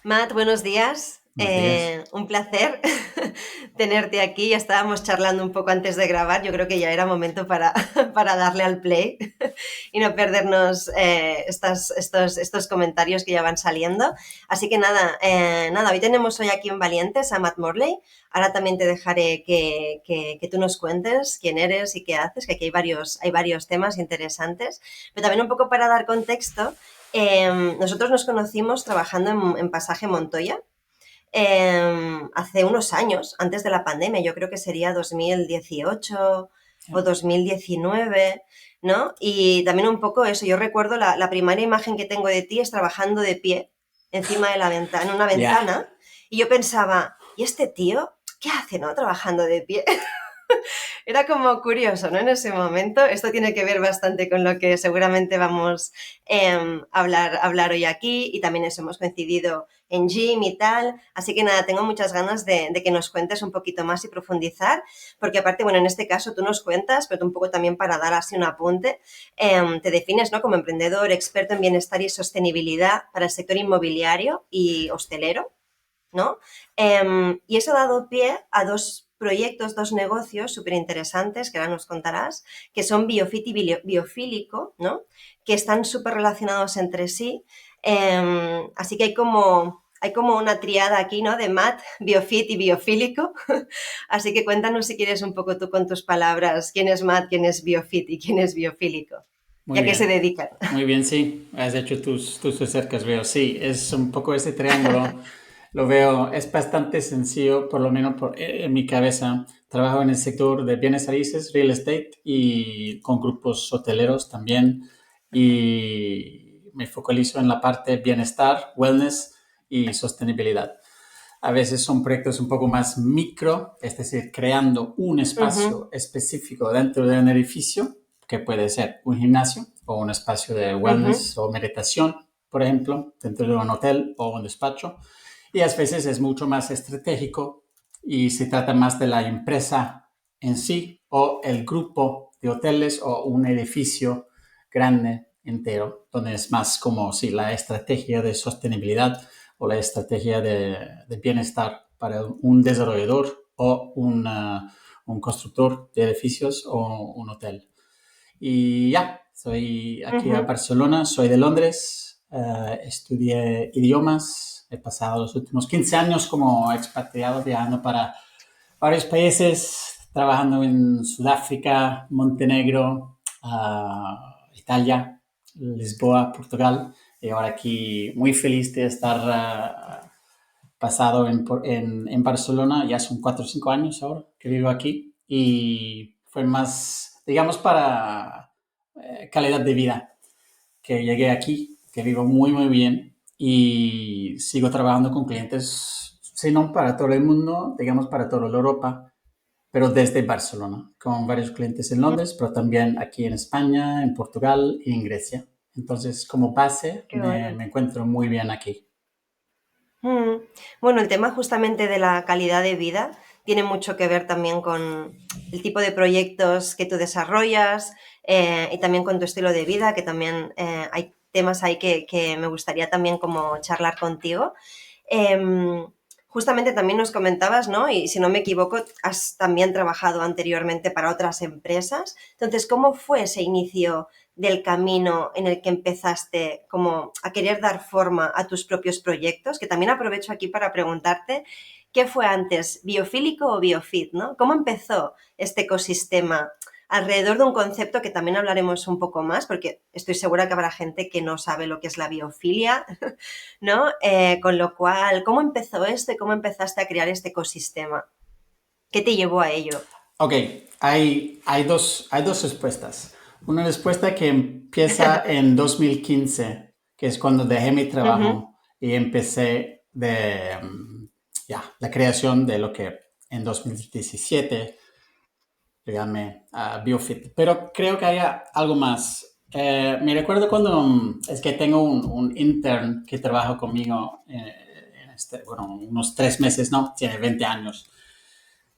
Matt, buenos días. Buenos días. Un placer tenerte aquí. Ya estábamos charlando un poco antes de grabar. Yo creo que ya era momento para darle al play y no perdernos estos comentarios que ya van saliendo. Así que nada, hoy tenemos hoy aquí en Valientes a Matt Morley. Ahora también te dejaré que tú nos cuentes quién eres y qué haces, que aquí hay varios temas interesantes. Pero también un poco para dar contexto. Nosotros nos conocimos trabajando en Pasaje Montoya hace unos años, antes de la pandemia, yo creo que sería 2018 Ya. o 2019, ¿no? Y también un poco eso, yo recuerdo la primera imagen que tengo de ti es trabajando de pie encima de la ventana, en una Ya. ventana, y yo pensaba, ¿y este tío qué hace, no? Trabajando de pie. Era como curioso, ¿no? En ese momento. Esto tiene que ver bastante con lo que seguramente vamos a hablar hoy aquí y también eso hemos coincidido en gym y tal. Así que nada, tengo muchas ganas de que nos cuentes un poquito más y profundizar, porque aparte, bueno, en este caso tú nos cuentas, pero un poco también para dar así un apunte, te defines, ¿no? Como emprendedor, experto en bienestar y sostenibilidad para el sector inmobiliario y hostelero, ¿no? Y eso ha dado pie a dos proyectos, dos negocios súper interesantes, que ahora nos contarás, que son Biofit y Biofílico, ¿no? Que están súper relacionados entre sí. Así que hay como una triada aquí, ¿no? De Matt, Biofit y Biofílico. Así que cuéntanos si quieres un poco tú con tus palabras quién es Matt, quién es Biofit y quién es Biofílico. ¿Y Muy a qué se bien. dedican? Muy bien, sí. Has hecho tus acercas, veo. Sí, es un poco ese triángulo. Lo veo, es bastante sencillo, por lo menos en mi cabeza. Trabajo en el sector de bienes raíces, real estate y con grupos hoteleros también. Y me focalizo en la parte bienestar, wellness y sostenibilidad. A veces son proyectos un poco más micro, es decir, creando un Ujú, espacio específico dentro de un edificio, que puede ser un gimnasio o un espacio de ujú. wellness o meditación, por ejemplo, dentro de un hotel o un despacho. Y a veces es mucho más estratégico y se trata más de la empresa en sí o el grupo de hoteles o un edificio grande entero, donde es más como si la estrategia de sostenibilidad o la estrategia de bienestar para un desarrollador o un constructor de edificios o un hotel. Y ya, soy aquí a Ujú. Barcelona, soy de Londres, estudié idiomas, he pasado los últimos 15 años como expatriado viajando para varios países, trabajando en Sudáfrica, Montenegro, Italia, Lisboa, Portugal. Y ahora aquí muy feliz de estar pasado en Barcelona. Ya son 4 o 5 años ahora que vivo aquí. Y fue más, digamos, para calidad de vida que llegué aquí, que vivo muy, muy bien. Y sigo trabajando con clientes, si no para todo el mundo, digamos para toda Europa, pero desde Barcelona, con varios clientes en Londres, pero también aquí en España, en Portugal y en Grecia. Entonces, como base, Qué me, bueno. me encuentro muy bien aquí. Mm. Bueno, el tema justamente de la calidad de vida tiene mucho que ver también con el tipo de proyectos que tú desarrollas y también con tu estilo de vida, que también hay temas ahí que me gustaría también como charlar contigo. Em, Justamente también nos comentabas, ¿no? Y si no me equivoco, has también trabajado anteriormente para otras empresas. Entonces, ¿cómo fue ese inicio del camino en el que empezaste como a querer dar forma a tus propios proyectos? Que también aprovecho aquí para preguntarte, ¿qué fue antes, biofílico o biofit, ¿no? ¿Cómo empezó este ecosistema alrededor de un concepto que también hablaremos un poco más, porque estoy segura que habrá gente que no sabe lo que es la biofilia, ¿no? Con lo cual, ¿cómo empezó esto y cómo empezaste a crear este ecosistema? ¿Qué te llevó a ello? Ok, hay dos respuestas. Una respuesta que empieza en 2015, que es cuando dejé mi Ujú, trabajo y empecé la creación de lo que en 2017 le llamé Biofit. Pero creo que hay algo más. Me recuerdo cuando es que tengo un intern que trabaja conmigo bueno, unos 3 meses, ¿no? Tiene 20 años.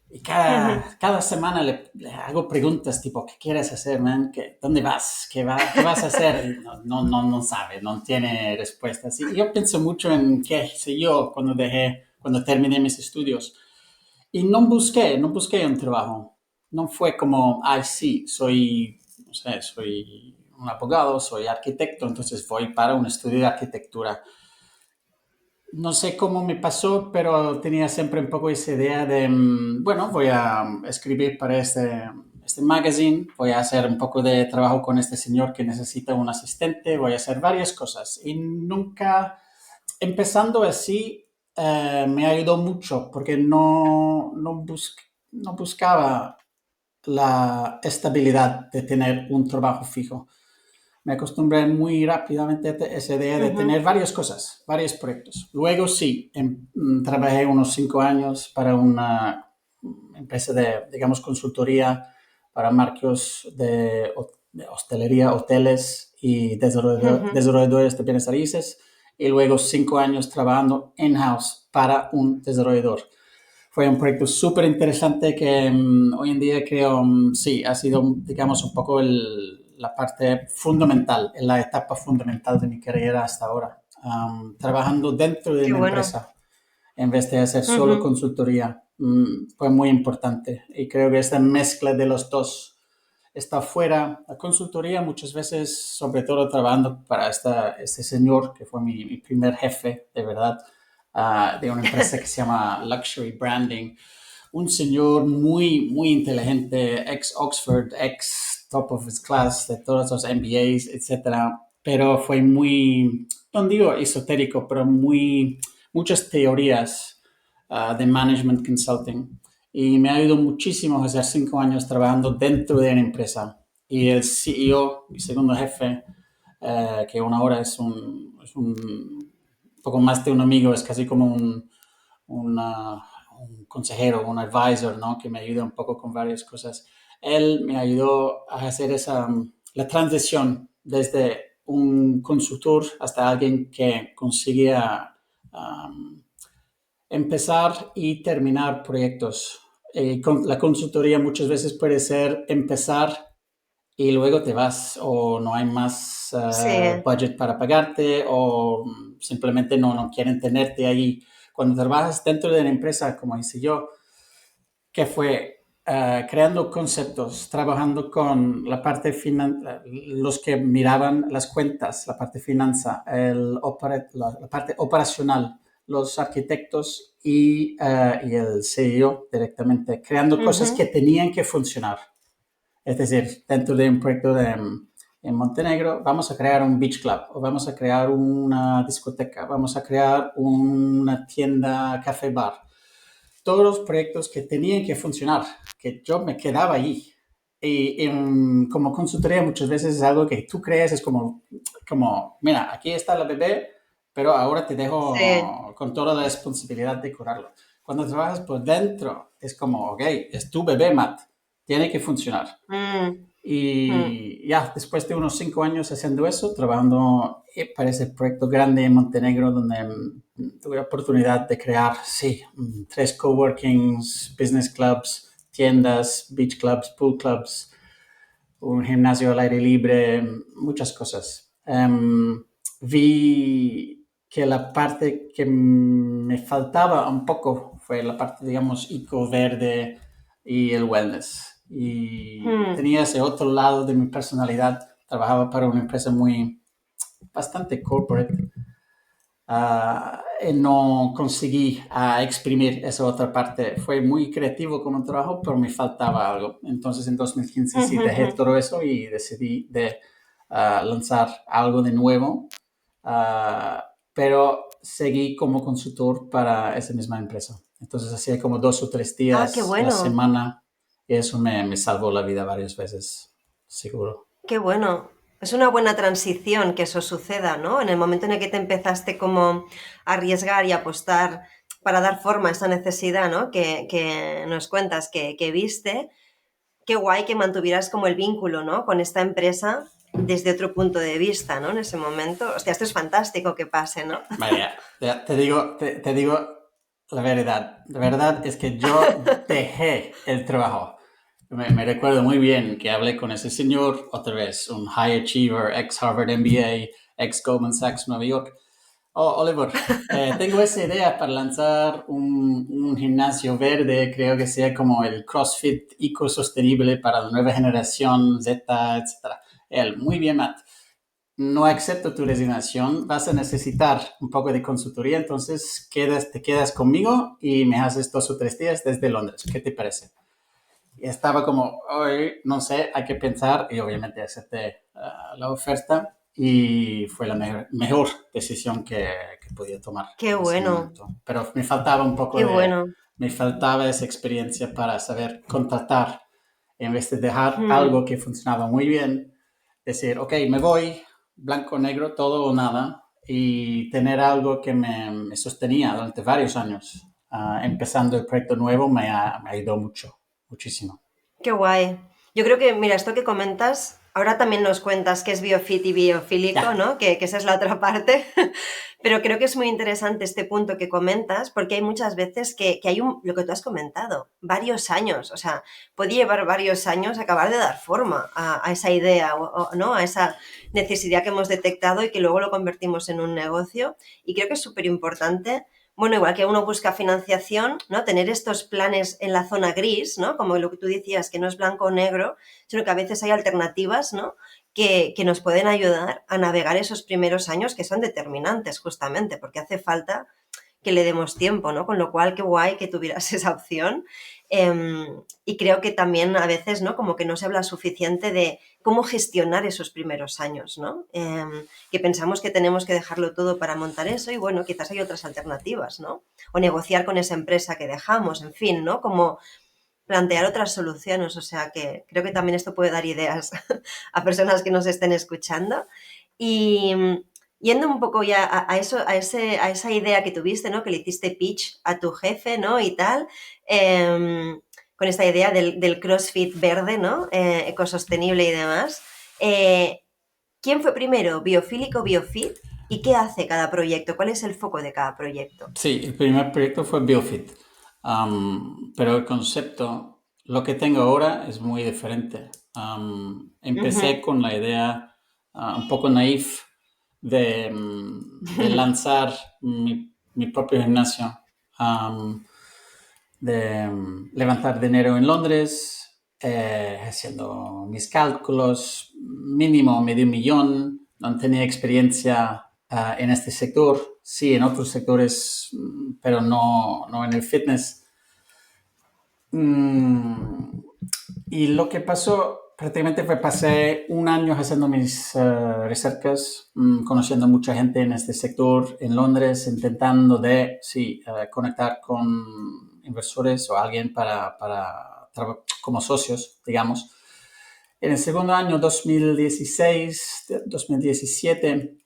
Y Ujú. cada semana le hago preguntas tipo, ¿qué quieres hacer, man? ¿Dónde vas? ¿Qué vas a hacer? Y no sabe, no tiene respuestas. Y yo pienso mucho en qué hice yo cuando terminé mis estudios. Y no busqué un trabajo. No fue como, ay, sí, soy, no sé, soy un abogado, soy arquitecto, entonces voy para un estudio de arquitectura. No sé cómo me pasó, pero tenía siempre un poco esa idea de, bueno, voy a escribir para este magazine, voy a hacer un poco de trabajo con este señor que necesita un asistente, voy a hacer varias cosas. Y nunca, empezando así, me ayudó mucho porque no buscaba la estabilidad de tener un trabajo fijo. Me acostumbré muy rápidamente a esa idea de Ujú. tener varias cosas, varios proyectos. Luego sí, trabajé unos 5 años para una empresa de, digamos, consultoría para marcos de hostelería, hoteles y Ujú. desarrolladores de bienes raíces. Y luego 5 años trabajando in-house para un desarrollador. Fue un proyecto súper interesante que hoy en día creo, sí, ha sido, digamos, un poco la parte fundamental, la etapa fundamental de mi carrera hasta ahora. Trabajando dentro de Qué una bueno. empresa en vez de hacer solo Ujú. consultoría, fue muy importante. Y creo que esta mezcla de los dos está fuera. La consultoría muchas veces, sobre todo trabajando para este señor que fue mi primer jefe, de verdad, de una empresa que se llama Luxury Branding. Un señor muy inteligente, ex Oxford, ex top of his class, de todos los MBAs, etcétera. Pero fue muy, no digo esotérico, pero muchas teorías de management consulting. Y me ha ayudado muchísimo hacer 5 años trabajando dentro de una empresa. Y el CEO, mi segundo jefe, que ahora es un poco más de un amigo, es casi como una- un consejero, un advisor, ¿no? Que me ayuda un poco con varias cosas. Él me ayudó a hacer la transición desde un consultor hasta alguien que conseguía um, empezar y terminar proyectos. La consultoría muchas veces puede ser empezar y luego te vas o no hay más Sí. budget para pagarte o simplemente no quieren tenerte ahí. Cuando trabajas dentro de la empresa, como hice yo, que fue creando conceptos, trabajando con la parte los que miraban las cuentas, la parte finanza, la parte operacional, los arquitectos y el CEO directamente, creando cosas Ujú. que tenían que funcionar. Es decir, dentro de un proyecto en Montenegro, vamos a crear un beach club, o vamos a crear una discoteca, vamos a crear una tienda café bar. Todos los proyectos que tenían que funcionar, que yo me quedaba allí. Y como consultoría muchas veces es algo que tú crees, es mira, aquí está la bebé, pero ahora te Sí. dejo con toda la responsabilidad de curarlo. Cuando trabajas por dentro, es como, ok, es tu bebé, Matt, tiene que funcionar. Mm. Mm. Y ya, después de unos 5 años haciendo eso, trabajando para ese proyecto grande en Montenegro, donde tuve la oportunidad de crear, sí, 3 coworkings, business clubs, tiendas, beach clubs, pool clubs, un gimnasio al aire libre, muchas cosas. Vi que la parte que me faltaba un poco fue la parte, digamos, eco-verde y el wellness. Y Mm. tenía ese otro lado de mi personalidad. Trabajaba para una empresa bastante corporate. No conseguí exprimir esa otra parte. Fue muy creativo como trabajo, pero me faltaba algo. Entonces en 2015 sí Ujú. dejé Ujú. todo eso y decidí de lanzar algo de nuevo, pero seguí como consultor para esa misma empresa. Entonces hacía como 2 o 3 Ah, qué días a la bueno. semana y eso me salvó la vida varias veces, seguro. Qué bueno. Es una buena transición que eso suceda, ¿no? En el momento en el que te empezaste como a arriesgar y apostar para dar forma a esa necesidad, ¿no? Que nos cuentas que viste. Qué guay que mantuvieras como el vínculo, ¿no? Con esta empresa desde otro punto de vista, ¿no? En ese momento. Hostia, esto es fantástico que pase, ¿no? Vaya, te digo la verdad es que yo dejé el trabajo. Me recuerdo muy bien que hablé con ese señor, otra vez, un high achiever, ex Harvard MBA, ex Goldman Sachs Nueva York. Oh, Oliver, tengo esa idea para lanzar un gimnasio verde, creo que sea como el CrossFit ecosostenible para la nueva generación Z, etcétera. Él, muy bien, Matt. No acepto tu resignación, vas a necesitar un poco de consultoría, entonces te quedas conmigo y me haces 2 o 3 días desde Londres. ¿Qué te parece? Y estaba como, "Ay, no sé, hay que pensar", y obviamente acepté la oferta y fue la mejor decisión que podía tomar Qué en ese bueno, momento. Pero me faltaba un poco qué bueno. me faltaba esa experiencia para saber contratar en vez de dejar Mm. algo que funcionaba muy bien, decir, ok, me voy, blanco, negro, todo o nada, y tener algo que me sostenía durante varios años. Empezando el proyecto nuevo me ayudó mucho, muchísimo. Qué guay. Yo creo que, mira, esto que comentas, ahora también nos cuentas que es biofit y biofílico, Ya, ¿no? Que esa es la otra parte. Pero creo que es muy interesante este punto que comentas, porque hay muchas veces que hay lo que tú has comentado, varios años. O sea, puede llevar varios años acabar de dar forma a esa idea, ¿no? A esa necesidad que hemos detectado y que luego lo convertimos en un negocio. Y creo que es súper importante, bueno, igual que uno busca financiación, ¿no? Tener estos planes en la zona gris, ¿no? Como lo que tú decías, que no es blanco o negro, sino que a veces hay alternativas, ¿no? Que nos pueden ayudar a navegar esos primeros años que son determinantes, justamente, porque hace falta que le demos tiempo, ¿no? Con lo cual, qué guay que tuvieras esa opción. Y creo que también a veces, ¿no? Como que no se habla suficiente de cómo gestionar esos primeros años, ¿no? Que pensamos que tenemos que dejarlo todo para montar eso y bueno, quizás hay otras alternativas, ¿no? O negociar con esa empresa que dejamos, en fin, ¿no? Como plantear otras soluciones, o sea que creo que también esto puede dar ideas a personas que nos estén escuchando. Y yendo un poco ya a eso, a esa idea que tuviste, ¿no? Que le hiciste pitch a tu jefe, ¿no? Y tal, con esta idea del CrossFit verde, ¿no? Ecosostenible y demás. Eh, ¿Quién fue primero, biofílico o biofit? ¿Y qué hace cada proyecto? ¿Cuál es el foco de cada proyecto? sí, el primer proyecto fue BioFit. Pero el concepto, lo que tengo ahora es muy diferente. Empecé Ujú. con la idea un poco naif de lanzar mi propio gimnasio, um, de levantar dinero en Londres, haciendo mis cálculos, mínimo medio millón. No tenía experiencia en este sector, sí en otros sectores, pero no en el fitness. Mm, y lo que pasó prácticamente fue pasé un año haciendo mis recercas, conociendo mucha gente en este sector en Londres, intentando de, sí, conectar con inversores o alguien como socios, digamos. En el segundo año, 2016, 2017,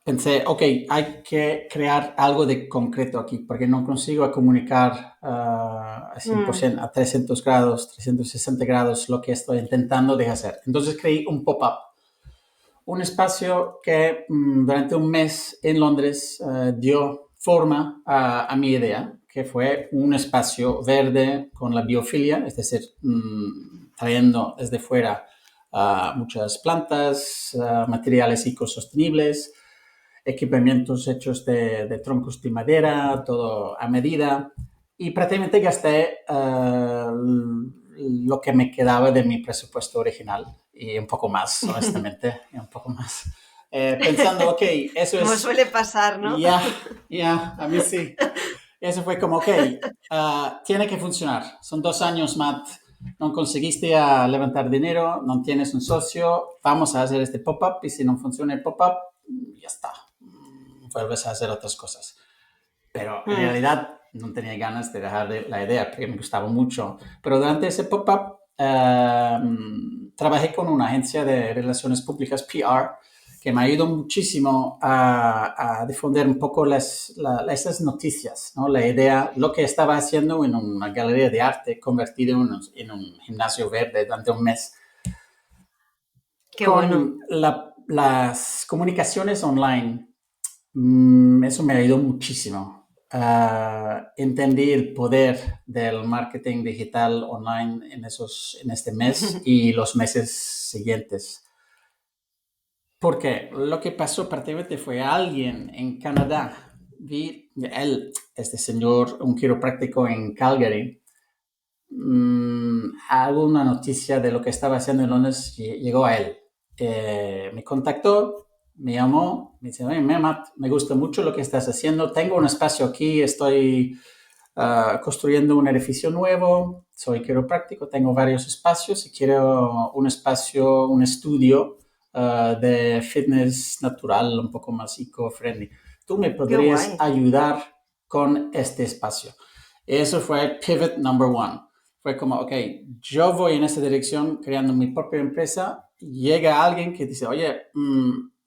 pensé, ok, hay que crear algo de concreto aquí, porque no consigo comunicar a Mm, 100%, a 300 grados, 360 grados, lo que estoy intentando de hacer. Entonces creé un pop-up, un espacio que durante un mes en Londres dio forma a mi idea, que fue un espacio verde con la biofilia, es decir, trayendo desde fuera muchas plantas, materiales ecosostenibles, equipamientos hechos de troncos de madera, todo a medida. Y prácticamente gasté lo que me quedaba de mi presupuesto original y un poco más, honestamente, y un poco más. Pensando, ok, eso como es, suele pasar, ¿no? ya, a mí sí. Eso fue como, ok, tiene que funcionar. Son 2 años, Matt. No conseguiste levantar dinero, no tienes un socio, vamos a hacer este pop-up y si no funciona el pop-up, ya está. Vuelves a hacer otras cosas. Pero en Mm, realidad no tenía ganas de dejar la idea porque me gustaba mucho. Pero durante ese pop-up trabajé con una agencia de relaciones públicas, PR, que me ayudó muchísimo a difundir un poco esas noticias, ¿no? La idea, lo que estaba haciendo en una galería de arte convertido en un gimnasio verde durante un mes qué bueno. con las comunicaciones online. Eso me ayudó muchísimo. Entendí el poder del marketing digital online en este mes y los meses siguientes. Porque lo que pasó prácticamente fue alguien en Canadá, este señor, un quiropráctico en Calgary, alguna noticia de lo que estaba haciendo en Londres llegó a él. Me contactó, me llamó, me dice, oye, Mehmet, me gusta mucho lo que estás haciendo, tengo un espacio aquí, estoy construyendo un edificio nuevo, soy quiropráctico, tengo varios espacios y quiero un espacio, un estudio de fitness natural, un poco más eco-friendly. ¿Tú me Qué podrías guay. ayudar con este espacio? Eso fue pivot number one. Fue como, ok, yo voy en esa dirección creando mi propia empresa. Llega alguien que dice, oye,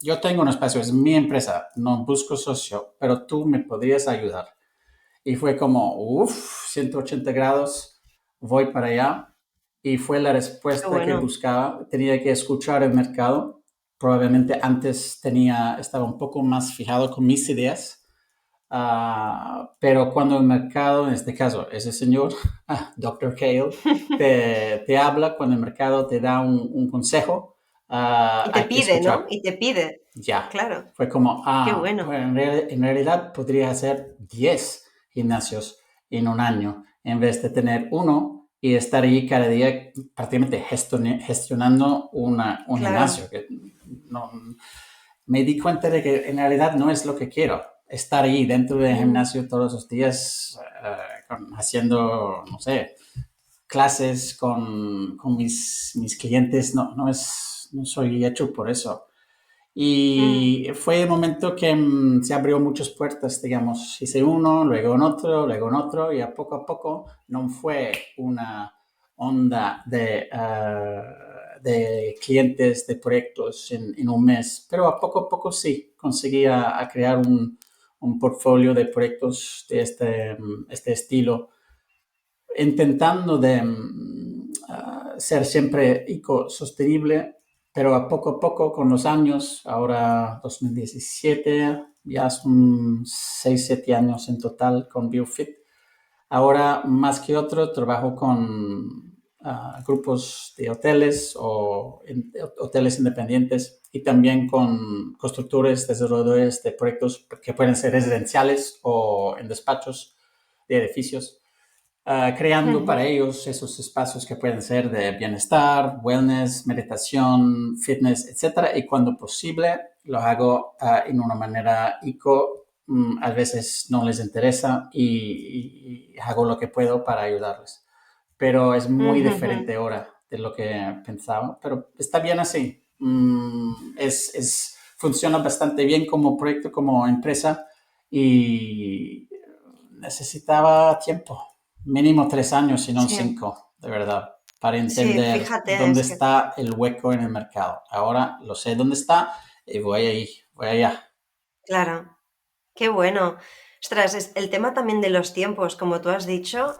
yo tengo un espacio, es mi empresa, no busco socio, pero tú me podrías ayudar. Y fue como, 180 grados, voy para allá. Y fue la Qué respuesta que bueno. buscaba. Tenía que escuchar el mercado. Probablemente antes estaba un poco más fijado con mis ideas. Pero cuando el mercado, en este caso, ese señor, Dr. Kale, te habla, cuando el mercado te da un consejo, Y te hay que pide, ¿no? escuchar. Y te pide. Ya. Claro. Fue como, Qué pues bueno. en realidad podría hacer 10 gimnasios en un año en vez de tener uno y estar ahí cada día prácticamente gestionando un Claro. gimnasio. Que no, me di cuenta de que en realidad no es lo que quiero. Estar ahí dentro del Mm, gimnasio todos los días haciendo, no sé, clases con mis clientes, no soy hecho por eso. mm. Y fue el momento que se abrió muchas puertas, digamos. Hice uno, luego en otro, y a poco no fue una onda de clientes, de proyectos en un mes, pero a poco sí conseguía a crear un portfolio de proyectos de este estilo, intentando de ser siempre ecosostenible, pero a poco con los años, ahora 2017, ya son 6 7 años en total con BioFit. Ahora, más que otro, trabajo con grupos de hoteles o hoteles independientes y también con constructores, desarrolladores de proyectos que pueden ser residenciales o en despachos de edificios, creando para ellos esos espacios que pueden ser de bienestar, wellness, meditación, fitness, etcétera. Y cuando posible, lo hago en una manera eco. A veces no les interesa y hago lo que puedo para ayudarles. Pero es muy diferente ahora de lo que pensaba. Pero está bien así. Funciona bastante bien como proyecto, como empresa y necesitaba tiempo, mínimo 3 años, si no Sí, 5, de verdad, para sí, entender fíjate, dónde es que, está el hueco en el mercado. Ahora lo sé dónde está y voy ahí, voy allá. claro. Qué bueno. Ostras, el tema también de los tiempos, como tú has dicho,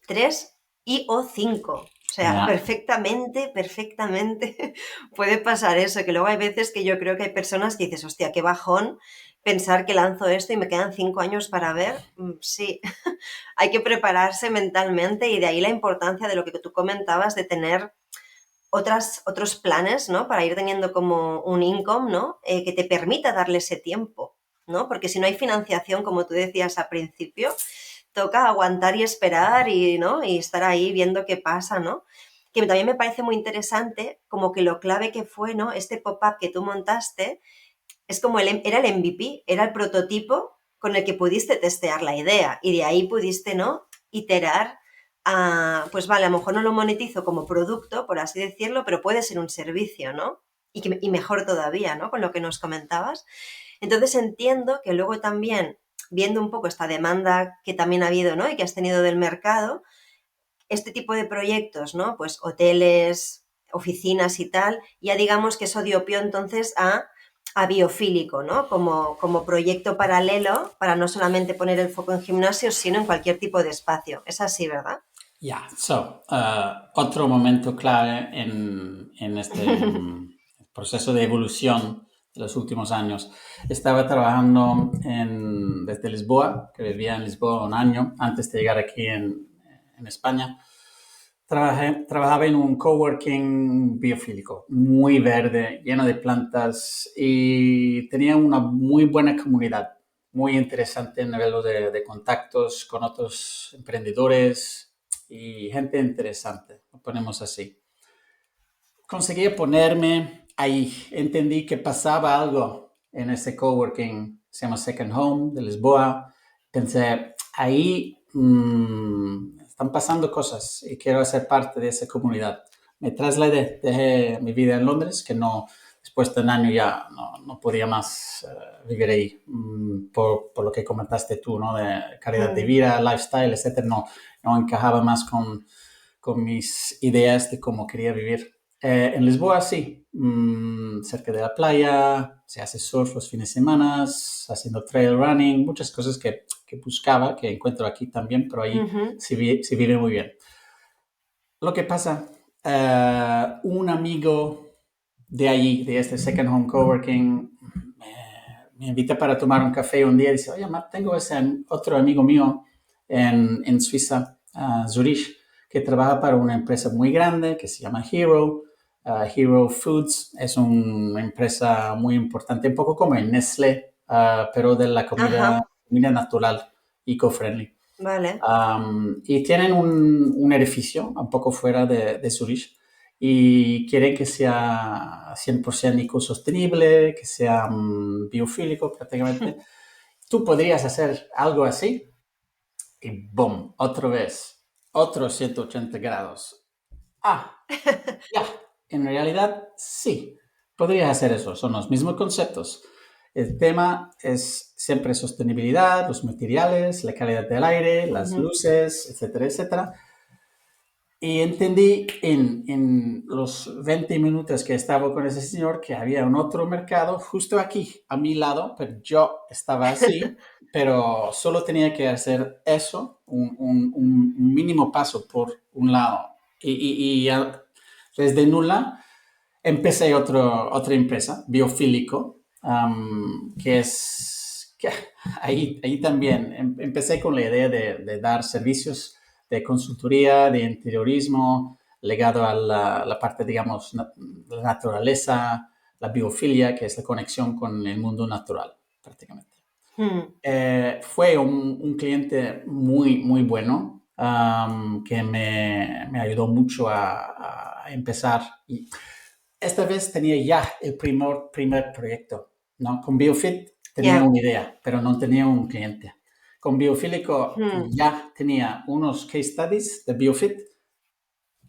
3 y o 5. O sea, Ya. perfectamente, perfectamente puede pasar eso, que luego hay veces que yo creo que hay personas que dices, hostia, qué bajón pensar que lanzo esto y me quedan 5 años para ver. Sí, hay que prepararse mentalmente y de ahí la importancia de lo que tú comentabas de tener otros planes, ¿no? Para ir teniendo como un income, ¿no? Que te permita darle ese tiempo, ¿no? Porque si no hay financiación, como tú decías al principio, toca aguantar y esperar y, ¿no? Y estar ahí viendo qué pasa, ¿no? Que también me parece muy interesante, como que lo clave que fue, ¿no? Este pop-up que tú montaste, es como era el MVP, era el prototipo con el que pudiste testear la idea y de ahí pudiste, ¿no? Iterar pues vale, a lo mejor no lo monetizo como producto, por así decirlo, pero puede ser un servicio, ¿no? Y mejor todavía, ¿no? Con lo que nos comentabas. Entonces entiendo que luego también, viendo un poco esta demanda que también ha habido, ¿no? Y que has tenido del mercado, este tipo de proyectos, ¿no? Pues hoteles, oficinas y tal, ya digamos que eso dio pie entonces a biofílico, ¿no? Como proyecto paralelo para no solamente poner el foco en gimnasios, sino en cualquier tipo de espacio. Es así, ¿verdad? Ya, otro momento clave en este proceso de evolución los últimos años. Estaba trabajando desde Lisboa, que vivía en Lisboa un año antes de llegar aquí en España. Trabajaba en un coworking biofílico, muy verde, lleno de plantas y tenía una muy buena comunidad, muy interesante en nivel de contactos con otros emprendedores y gente interesante, lo ponemos así. Conseguí ponerme ahí, entendí que pasaba algo en ese coworking, se llama Second Home de Lisboa. Pensé, ahí están pasando cosas y quiero ser parte de esa comunidad. Me trasladé, dejé mi vida en Londres, que no, después de un año ya no podía más vivir ahí, por lo que comentaste tú, ¿no? De calidad de vida, lifestyle, etcétera. No encajaba más con mis ideas de cómo quería vivir. En Lisboa sí, cerca de la playa, se hace surf los fines de semana, haciendo trail running, muchas cosas que buscaba, que encuentro aquí también, pero ahí se vive muy bien. Lo que pasa, un amigo de allí, de este Second Home Coworking, me invita para tomar un café un día y dice, oye, Matt, tengo ese otro amigo mío en Suiza, Zurich, que trabaja para una empresa muy grande que se llama Hero. Hero Foods es una empresa muy importante, un poco como el Nestlé, pero de la comida natural, eco-friendly. Vale. Y tienen un edificio un poco fuera de Zurich y quieren que sea 100% ecosostenible, que sea biofílico prácticamente. Tú podrías hacer algo así y ¡boom! Otra vez, otros 180 grados. Ya, en realidad sí, podrías hacer eso, son los mismos conceptos. El tema es siempre sostenibilidad, los materiales, la calidad del aire, las luces, etcétera, etcétera. Y entendí en los 20 minutos que estaba con ese señor que había un otro mercado justo aquí, a mi lado, pero yo estaba así, pero solo tenía que hacer eso, un mínimo paso por un lado. Y desde nula empecé otra empresa, Biofílico, que ahí también empecé con la idea de dar servicios de consultoría, de interiorismo, ligado a la parte, digamos, la naturaleza, la biofilia, que es la conexión con el mundo natural, prácticamente. Fue un cliente muy, muy bueno, que me ayudó mucho a empezar. Y esta vez tenía ya el primer proyecto, ¿no? Con BioFit tenía una idea, pero no tenía un cliente. Con Biofílico ya tenía unos case studies de BioFit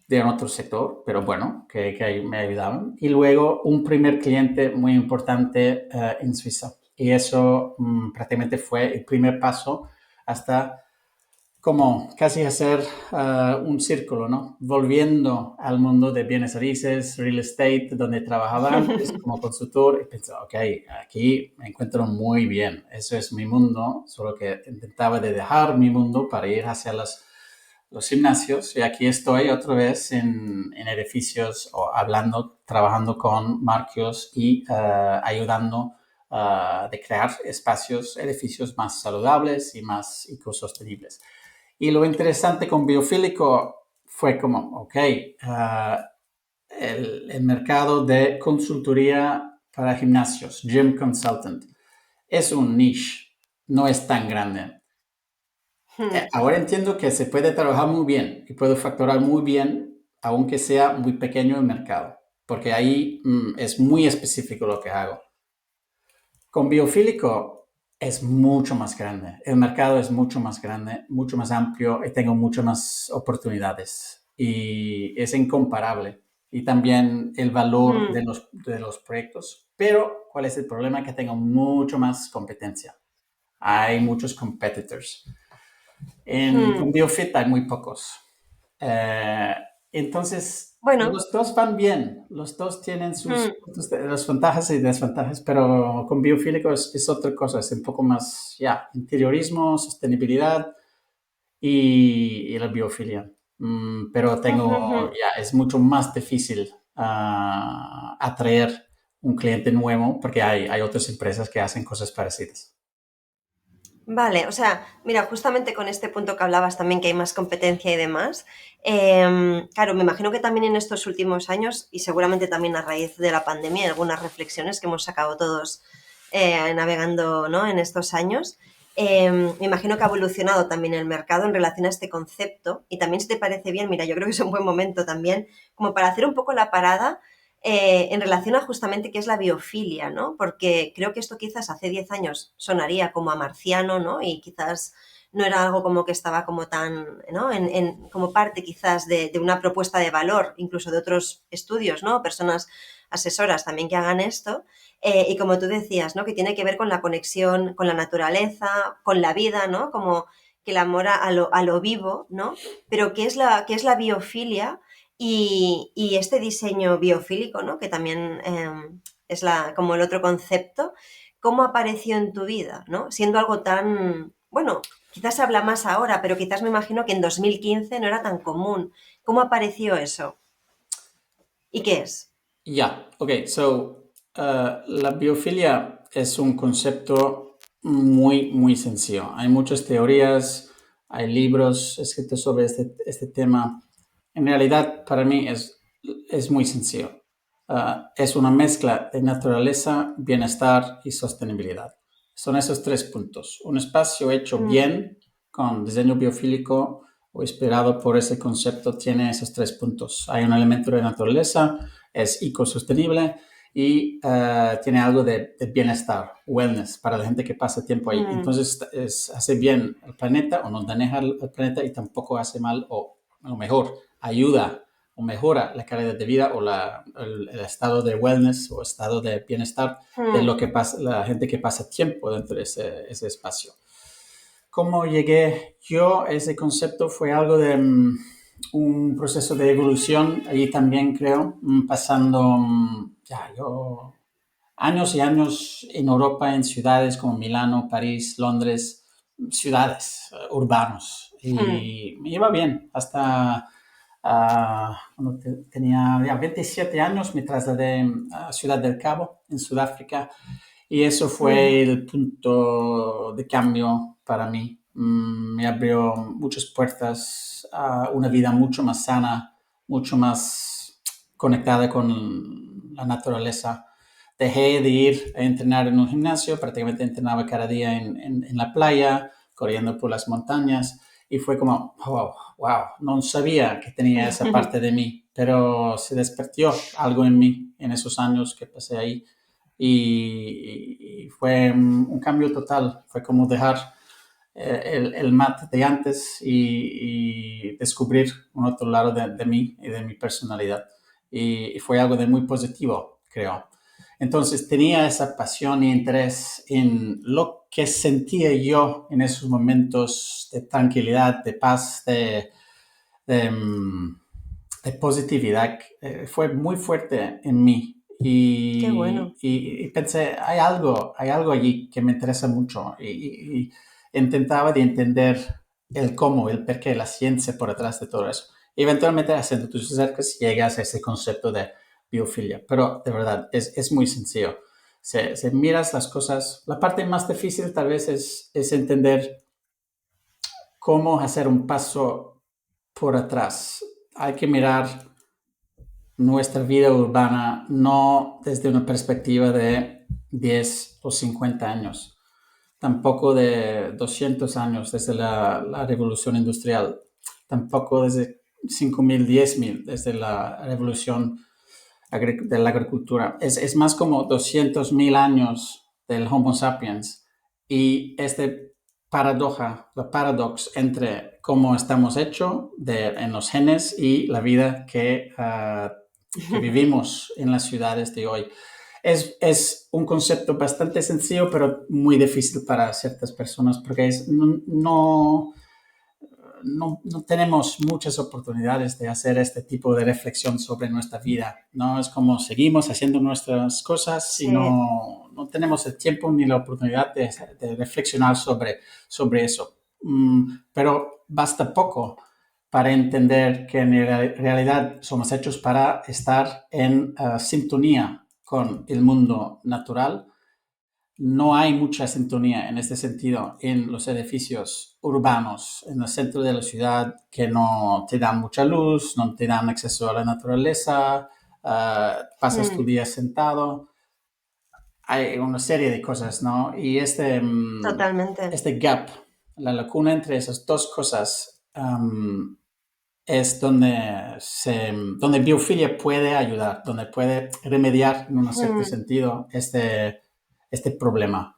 de otro sector, pero bueno, que me ayudaban. Y luego un primer cliente muy importante en Suiza. Y eso prácticamente fue el primer paso hasta como casi hacer un círculo, ¿no? Volviendo al mundo de bienes raíces, real estate, donde trabajaba antes como consultor, y pensé, ok, aquí me encuentro muy bien, eso es mi mundo, solo que intentaba de dejar mi mundo para ir hacia los gimnasios, y aquí estoy otra vez en edificios, o hablando, trabajando con marcos y ayudando de crear espacios, edificios más saludables y más ecosostenibles. Y lo interesante con Biofílico fue como, ok, el mercado de consultoría para gimnasios, gym consultant, es un niche, no es tan grande. Ahora entiendo que se puede trabajar muy bien y puedo facturar muy bien, aunque sea muy pequeño el mercado, porque ahí es muy específico lo que hago. Con Biofílico es mucho más grande, el mercado es mucho más grande, mucho más amplio y tengo muchas más oportunidades y es incomparable. Y también el valor de los proyectos, pero ¿cuál es el problema? Que tengo mucho más competencia. Hay muchos competitors. Con Biofit hay muy pocos. Entonces, Bueno, los dos van bien, los dos tienen sus las ventajas y desventajas, pero con biofílico es otra cosa, es un poco más, ya, interiorismo, sostenibilidad y la biofilia. Pero tengo, ya, es mucho más difícil atraer un cliente nuevo porque hay otras empresas que hacen cosas parecidas. Vale, o sea, mira, justamente con este punto que hablabas también, que hay más competencia y demás, claro, me imagino que también en estos últimos años, y seguramente también a raíz de la pandemia, hay algunas reflexiones que hemos sacado todos navegando, ¿no? En estos años, me imagino que ha evolucionado también el mercado en relación a este concepto, y también si te parece bien, mira, yo creo que es un buen momento también como para hacer un poco la parada en relación a justamente qué es la biofilia, ¿no? Porque creo que esto quizás hace 10 años sonaría como a marciano, ¿no? Y quizás no era algo como que estaba como tan, ¿no? Como parte quizás de una propuesta de valor, incluso de otros estudios, ¿no? Personas asesoras también que hagan esto. Y como tú decías, ¿no? Que tiene que ver con la conexión con la naturaleza, con la vida, ¿no? Como que el amor a lo vivo, ¿no? Pero qué es la biofilia? Y este diseño biofílico, ¿no? Que también es como el otro concepto, ¿cómo apareció en tu vida, ¿no? Siendo algo tan, bueno, quizás se habla más ahora, pero quizás me imagino que en 2015 no era tan común. ¿Cómo apareció eso? ¿Y qué es? Ya, ok, la biofilia es un concepto muy, muy sencillo. Hay muchas teorías, hay libros escritos sobre este tema. En realidad, para mí es muy sencillo. Es una mezcla de naturaleza, bienestar y sostenibilidad. Son esos tres puntos. Un espacio hecho Mm, bien, con diseño biofílico o inspirado por ese concepto, tiene esos tres puntos. Hay un elemento de naturaleza, es ecosostenible y tiene algo de bienestar, wellness, para la gente que pasa tiempo ahí. mm, Entonces, hace bien al planeta o no daña al planeta y tampoco hace mal o mejor, ayuda o mejora la calidad de vida o el estado de wellness o estado de bienestar de mm, lo que pasa, la gente que pasa tiempo dentro de ese espacio. ¿Cómo llegué yo a ese concepto? Fue algo de un proceso de evolución, allí también creo, pasando ya yo años y años en Europa, en ciudades como Milano, París, Londres, ciudades urbanos. mm, Y me iba bien hasta cuando tenía ya 27 años, me trasladé a Ciudad del Cabo, en Sudáfrica, y eso fue ujú, el punto de cambio para mí. Me abrió muchas puertas a una vida mucho más sana, mucho más conectada con la naturaleza. Dejé de ir a entrenar en un gimnasio, prácticamente entrenaba cada día en la playa, corriendo por las montañas, y fue como, wow, wow, no sabía que tenía esa parte de mí, pero se despertó algo en mí en esos años que pasé ahí y fue un cambio total. Fue como dejar el Matt de antes y descubrir un otro lado de mí y de mi personalidad. Y fue algo de muy positivo, creo. Entonces tenía esa pasión y interés en lo que sentía yo en esos momentos de tranquilidad, de paz, de, mm, de positividad. Fue muy fuerte en mí qué bueno. y pensé, hay algo allí que me interesa mucho y intentaba de entender el cómo, el por qué, la ciencia por detrás de todo eso. Y eventualmente haciendo tus acercas llegas a ese concepto de biofilia, pero de verdad es muy sencillo. Se miras las cosas, la parte más difícil tal vez es entender cómo hacer un paso por atrás. Hay que mirar nuestra vida urbana no desde una perspectiva de 10 o 50 años, tampoco de 200 años desde la revolución industrial, tampoco desde 5.000, 10.000 desde la revolución de la agricultura. Es más como 200.000 años del Homo sapiens y este paradoja, la paradox entre cómo estamos hechos en los genes y la vida que vivimos en las ciudades de hoy. Es un concepto bastante sencillo, pero muy difícil para ciertas personas porque no tenemos muchas oportunidades de hacer este tipo de reflexión sobre nuestra vida, ¿no? Es como seguimos haciendo nuestras cosas y Sí, no tenemos el tiempo ni la oportunidad de reflexionar sobre eso. Pero basta poco para entender que en realidad somos hechos para estar en sintonía con el mundo natural. No hay mucha sintonía en este sentido en los edificios urbanos, en el centro de la ciudad, que no te dan mucha luz, no te dan acceso a la naturaleza, pasas tu día sentado. Hay una serie de cosas, ¿no? Y Totalmente. este gap, la lacuna entre esas dos cosas, es donde biofilia puede ayudar, donde puede remediar en un cierto sentido este problema.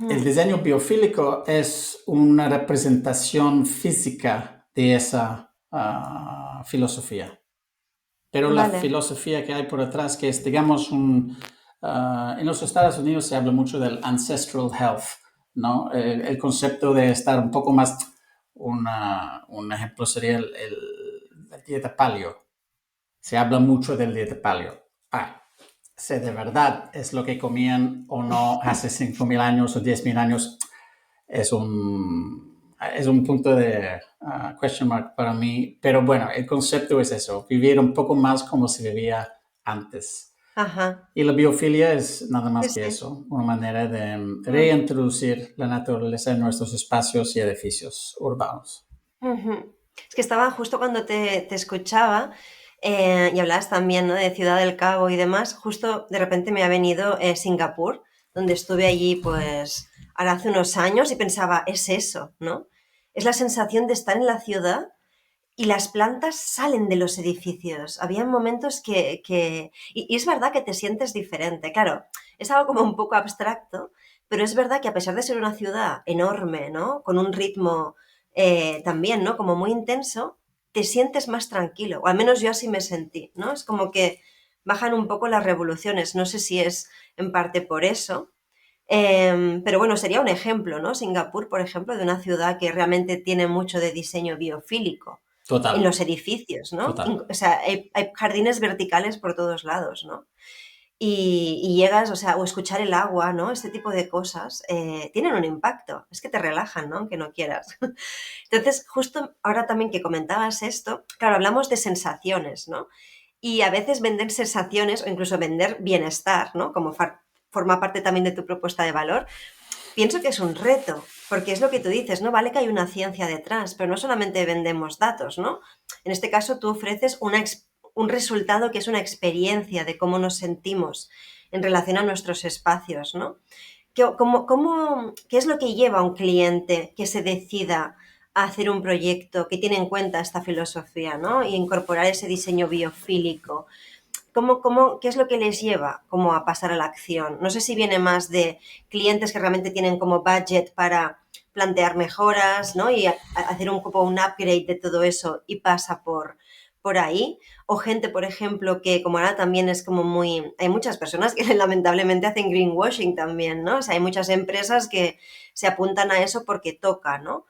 El diseño biofílico es una representación física de esa filosofía. Pero la Vale. filosofía que hay por detrás, que es, digamos, en los Estados Unidos se habla mucho del ancestral health, ¿no? El concepto de estar un poco más, un ejemplo sería la dieta paleo. Se habla mucho del dieta paleo. Si de verdad es lo que comían o no hace 5.000 años o 10.000 años, es un punto de question mark para mí. Pero bueno, el concepto es eso, vivir un poco más como se vivía antes. Ajá. Y la biofilia es nada más Sí, que sí. eso, una manera de reintroducir la naturaleza en nuestros espacios y edificios urbanos. Es que estaba justo cuando te escuchaba y hablabas también, ¿no?, de Ciudad del Cabo y demás, justo de repente me ha venido Singapur, donde estuve allí pues ahora hace unos años y pensaba, es eso, ¿no? Es la sensación de estar en la ciudad y las plantas salen de los edificios. Había momentos y es verdad que te sientes diferente. Claro, es algo como un poco abstracto, pero es verdad que a pesar de ser una ciudad enorme, ¿no?, con un ritmo también, ¿no?, como muy intenso, te sientes más tranquilo, o al menos yo así me sentí, ¿no? Es como que bajan un poco las revoluciones. No sé si es en parte por eso. Pero bueno, sería un ejemplo, ¿no? Singapur, por ejemplo, de una ciudad que realmente tiene mucho de diseño biofílico en Total, los edificios, ¿no? total. O sea, hay jardines verticales por todos lados, ¿no? Y llegas, o sea, o escuchar el agua, ¿no? Este tipo de cosas tienen un impacto, es que te relajan, ¿no?, aunque no quieras. Entonces, justo ahora también que comentabas esto, claro, hablamos de sensaciones, ¿no? Y a veces vender sensaciones o incluso vender bienestar, ¿no?, como forma parte también de tu propuesta de valor. Pienso que es un reto, porque es lo que tú dices, ¿no? Vale que hay una ciencia detrás, pero no solamente vendemos datos, ¿no? En este caso, tú ofreces un resultado que es una experiencia de cómo nos sentimos en relación a nuestros espacios, ¿no? ¿Qué es lo que lleva a un cliente que se decida a hacer un proyecto que tiene en cuenta esta filosofía, ¿no?, y incorporar ese diseño biofílico? ¿Qué es lo que les lleva como a pasar a la acción? No sé si viene más de clientes que realmente tienen como budget para plantear mejoras, ¿no?, y hacer como un upgrade de todo eso y pasa por ahí. O gente, por ejemplo, que como ahora también es como muy... Hay muchas personas que lamentablemente hacen greenwashing también, ¿no? O sea, hay muchas empresas que se apuntan a eso porque toca, ¿no?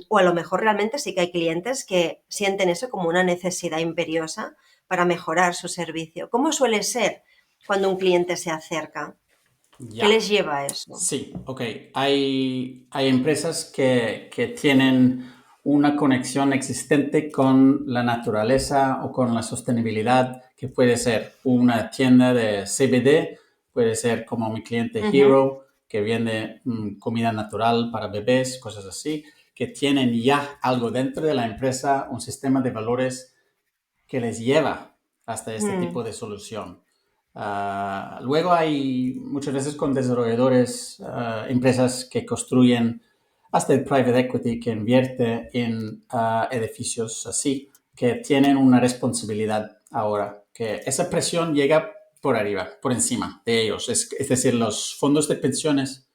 O a lo mejor realmente sí que hay clientes que sienten eso como una necesidad imperiosa para mejorar su servicio. ¿Cómo suele ser cuando un cliente se acerca? ¿Qué Ya. les lleva a eso? Sí, ok. Hay empresas que tienen una conexión existente con la naturaleza o con la sostenibilidad, que puede ser una tienda de CBD, puede ser como mi cliente Ujú. Hero, que vende comida natural para bebés, cosas así, que tienen ya algo dentro de la empresa, un sistema de valores que les lleva hasta este tipo de solución. Luego hay muchas veces con desarrolladores, empresas que construyen, hasta el private equity que invierte en edificios así, que tienen una responsabilidad ahora, que esa presión llega por arriba, por encima de ellos. Es decir, los fondos de pensiones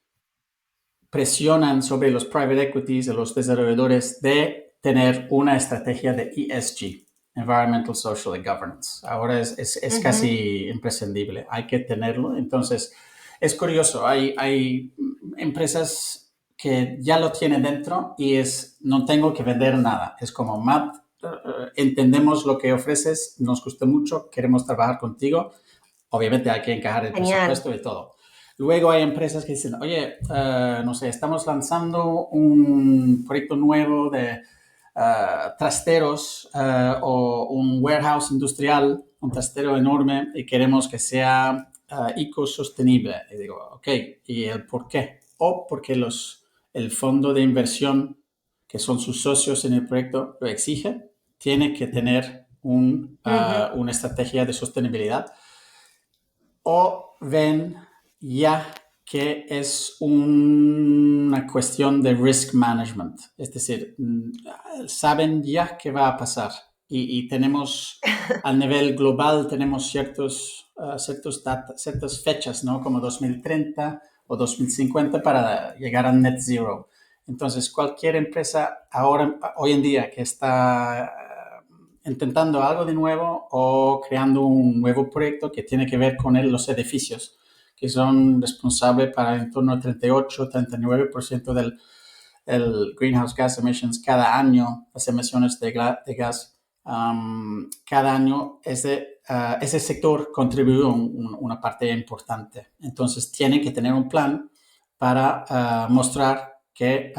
presionan sobre los private equities, de los desarrolladores, de tener una estrategia de ESG, Environmental, Social and Governance. Ahora es Ujú. casi imprescindible, hay que tenerlo. Entonces, es curioso, hay empresas que ya lo tienen dentro y no tengo que vender nada. Es como, Matt, entendemos lo que ofreces, nos gusta mucho, queremos trabajar contigo. Obviamente hay que encajar el Genial. presupuesto y todo. Luego hay empresas que dicen, oye, no sé, estamos lanzando un proyecto nuevo de trasteros o un warehouse industrial, un trastero enorme, y queremos que sea ecosostenible. Y digo, ok, ¿y el por qué? O porque el fondo de inversión, que son sus socios en el proyecto, lo exige, tiene que tener una estrategia de sostenibilidad, o ven ya que es una cuestión de risk management, es decir, saben ya qué va a pasar y tenemos a nivel global tenemos ciertas fechas, ¿no? Como 2030 o 2050 para llegar a net zero. Entonces, cualquier empresa hoy en día que está intentando algo de nuevo o creando un nuevo proyecto que tiene que ver con los edificios, que son responsables para en torno al 38-39% del greenhouse gas emissions cada año, las emisiones de gas. Cada año ese sector contribuye una parte importante. Entonces, tienen que tener un plan para mostrar que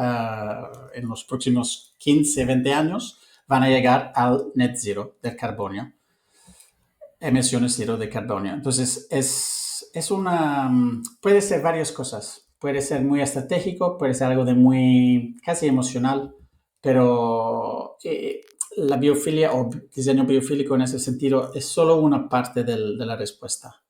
en los próximos 15, 20 años van a llegar al net zero del carbonio, emisiones cero de carbonio. Entonces, puede ser varias cosas. Puede ser muy estratégico, puede ser algo de muy casi emocional, pero la biofilia o diseño biofílico en ese sentido es solo una parte de la respuesta.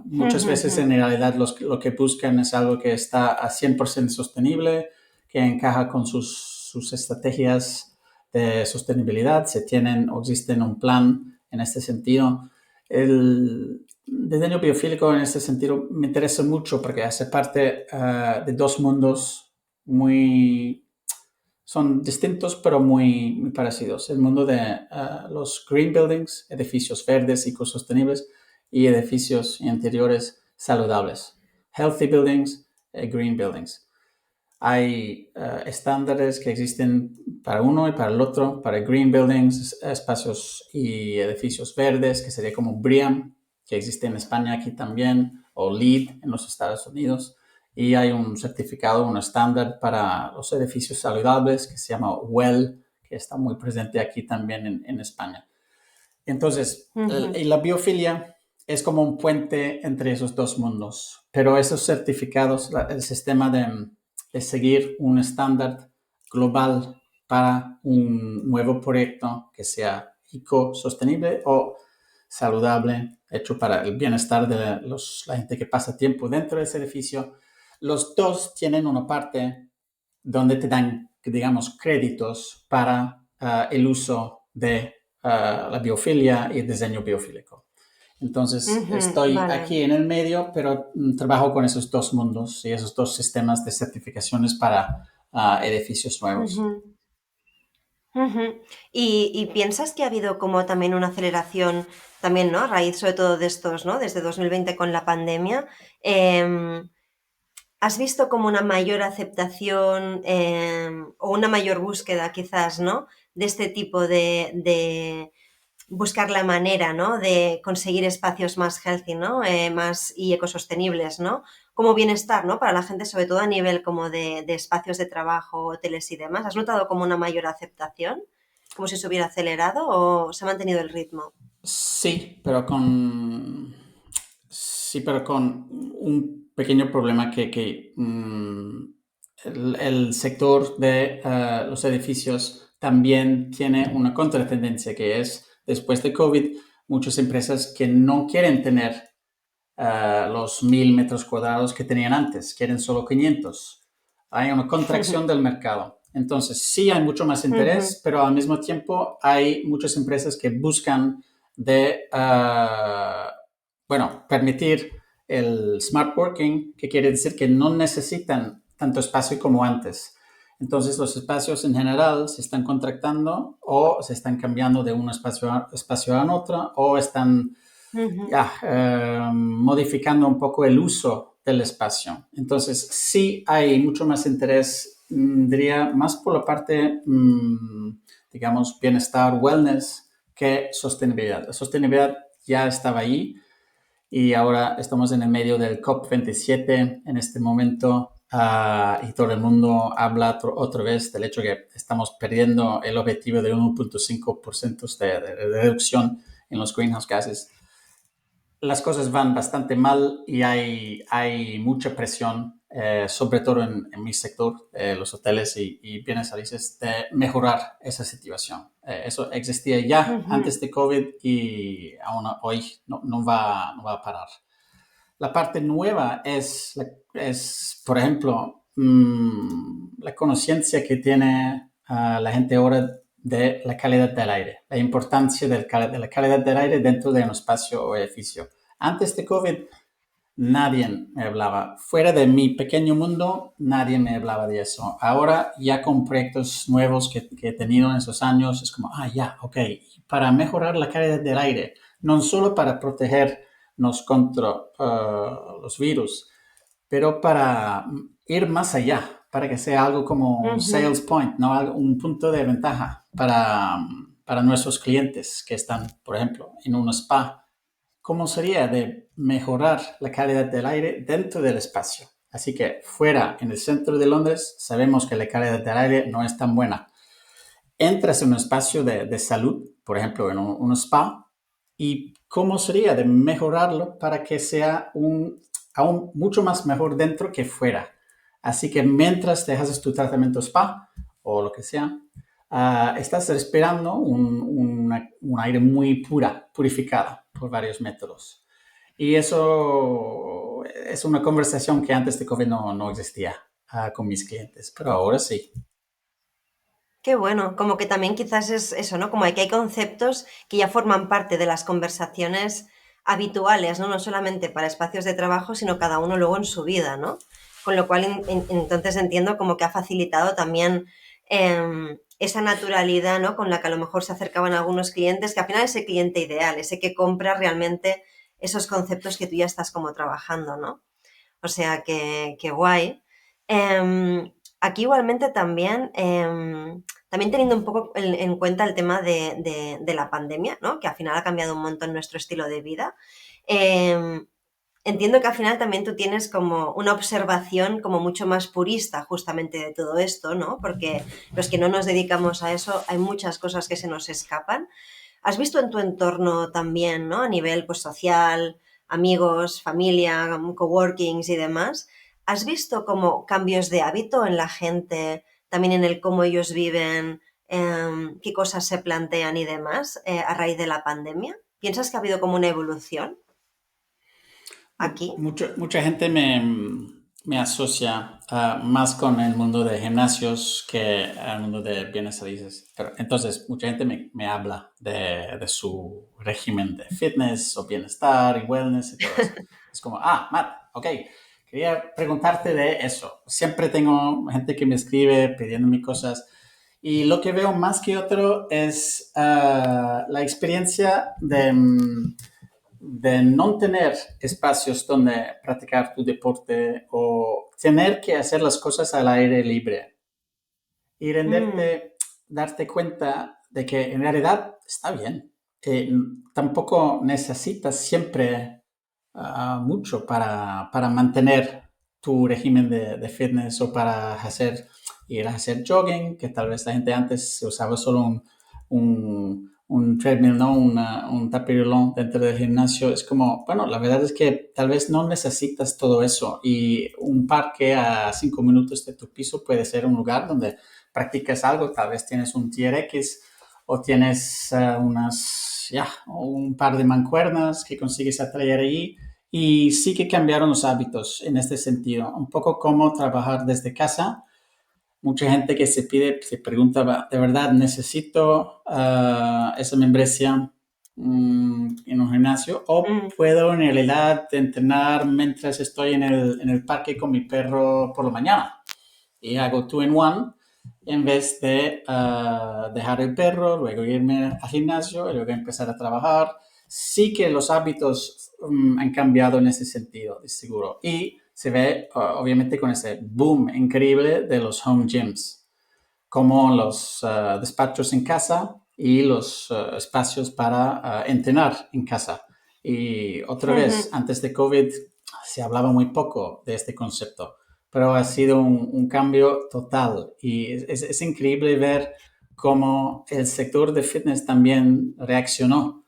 Muchas veces en realidad lo que buscan es algo que está a 100% sostenible, que encaja con sus estrategias de sostenibilidad, se tienen o existen un plan en este sentido. El diseño biofílico en este sentido me interesa mucho porque hace parte de dos mundos son distintos pero muy parecidos. El mundo de los green buildings, edificios verdes y ecosostenibles, y edificios interiores saludables. Healthy buildings, green buildings. Hay estándares que existen para uno y para el otro, para green buildings, espacios y edificios verdes, que sería como BREEAM, que existe en España aquí también, o LEED en los Estados Unidos. Y hay un certificado, un estándar para los edificios saludables que se llama WELL, que está muy presente aquí también en España. Entonces, la biofilia es como un puente entre esos dos mundos, pero esos certificados, el sistema de seguir un estándar global para un nuevo proyecto que sea ecosostenible o saludable, hecho para el bienestar de la gente que pasa tiempo dentro de ese edificio, los dos tienen una parte donde te dan, digamos, créditos para el uso de la biofilia y el diseño biofílico. Entonces, estoy aquí en el medio, pero trabajo con esos dos mundos y esos dos sistemas de certificaciones para edificios nuevos. ¿Y piensas que ha habido como también una aceleración, también, ¿no? A raíz sobre todo de estos, ¿no? Desde 2020 con la pandemia. ¿Has visto como una mayor aceptación o una mayor búsqueda quizás, ¿no? De este tipo de buscar la manera, ¿no? De conseguir espacios más healthy, ¿no? Más y ecosostenibles, ¿no? Como bienestar, ¿no? Para la gente, sobre todo a nivel como de espacios de trabajo, hoteles y demás. ¿Has notado como una mayor aceptación? ¿Como si se hubiera acelerado o se ha mantenido el ritmo? Sí, pero con un pequeño problema que el sector de los edificios también tiene una contratendencia, que es, después de COVID, muchas empresas que no quieren tener los 1.000 metros cuadrados que tenían antes, quieren solo 500. Hay una contracción del mercado. Entonces, sí hay mucho más interés, pero al mismo tiempo hay muchas empresas que buscan permitir el smart working, que quiere decir que no necesitan tanto espacio como antes. Entonces, los espacios en general se están contractando o se están cambiando de un espacio a otro, o están modificando un poco el uso del espacio. Entonces, sí hay mucho más interés, diría, más por la parte, digamos, bienestar, wellness, que sostenibilidad. La sostenibilidad ya estaba ahí y ahora estamos en el medio del COP27 en este momento, y todo el mundo habla otra vez del hecho que estamos perdiendo el objetivo de 1.5% de reducción en los greenhouse gases. Las cosas van bastante mal y hay mucha presión, sobre todo en mi sector, los hoteles y bienes raíces, de mejorar esa situación. Eso existía ya antes de COVID y aún hoy no va a parar. La parte nueva es por ejemplo, la conciencia que tiene la gente ahora de la calidad del aire, la importancia de la calidad del aire dentro de un espacio o edificio. Antes de COVID, nadie me hablaba. Fuera de mi pequeño mundo, nadie me hablaba de eso. Ahora, ya con proyectos nuevos que he tenido en esos años, es como, ok. Para mejorar la calidad del aire, no solo para protegernos contra los virus, pero para ir más allá, para que sea algo como un sales point, ¿no? Un punto de ventaja para nuestros clientes que están, por ejemplo, en un spa. ¿Cómo sería de mejorar la calidad del aire dentro del espacio? Así que fuera, en el centro de Londres, sabemos que la calidad del aire no es tan buena. Entras en un espacio de salud, por ejemplo, en un spa, y cómo sería de mejorarlo para que sea aún mucho más mejor dentro que fuera. Así que mientras te haces tu tratamiento spa o lo que sea, estás respirando un aire muy purificado por varios métodos. Y eso es una conversación que antes de COVID no existía con mis clientes, pero ahora sí. Qué bueno, como que también quizás es eso, ¿no? Como que hay conceptos que ya forman parte de las conversaciones habituales, ¿no? No solamente para espacios de trabajo, sino cada uno luego en su vida, ¿no? Con lo cual, entonces entiendo como que ha facilitado también esa naturalidad, ¿no? Con la que a lo mejor se acercaban algunos clientes, que al final es el cliente ideal, ese que compra realmente esos conceptos que tú ya estás como trabajando, ¿no? O sea, que guay. Aquí igualmente también, también teniendo un poco en cuenta el tema de la pandemia, ¿no? Que al final ha cambiado un montón nuestro estilo de vida. Entiendo que al final también tú tienes como una observación como mucho más purista justamente de todo esto, ¿no? Porque los que no nos dedicamos a eso hay muchas cosas que se nos escapan. ¿Has visto en tu entorno también, ¿no? A nivel pues, social, amigos, familia, coworkings y demás, ¿has visto como cambios de hábito en la gente, también en el cómo ellos viven, qué cosas se plantean y demás a raíz de la pandemia? ¿Piensas que ha habido como una evolución aquí? Mucha gente me asocia más con el mundo de gimnasios que al mundo de bienes raíces. Pero entonces, mucha gente me habla de su régimen de fitness o bienestar y wellness y todo eso. Es como, Matt, ok, quería preguntarte de eso. Siempre tengo gente que me escribe pidiéndome cosas. Y lo que veo más que otro es la experiencia de no tener espacios donde practicar tu deporte o tener que hacer las cosas al aire libre y darte cuenta de que en realidad está bien. Tampoco necesitas siempre mucho para mantener tu régimen de fitness o para ir a hacer jogging, que tal vez la gente antes se usaba solo un treadmill, ¿no? Un tapirulón dentro del gimnasio. Es como, bueno, la verdad es que tal vez no necesitas todo eso y un parque a 5 minutos de tu piso puede ser un lugar donde practicas algo. Tal vez tienes un TRX o tienes un par de mancuernas que consigues atraer allí. Y sí que cambiaron los hábitos en este sentido. Un poco como trabajar desde casa. Mucha gente que se pregunta, ¿de verdad necesito esa membresía en un gimnasio? ¿O puedo en realidad entrenar mientras estoy en el parque con mi perro por la mañana? Y hago two in one en vez de dejar el perro, luego irme al gimnasio y luego empezar a trabajar. Sí que los hábitos han cambiado en ese sentido, de seguro. Y se ve obviamente con ese boom increíble de los home gyms, como los despachos en casa y los espacios para entrenar en casa. Y otra vez, antes de COVID se hablaba muy poco de este concepto. pero ha sido un cambio total y es increíble ver cómo el sector de fitness también reaccionó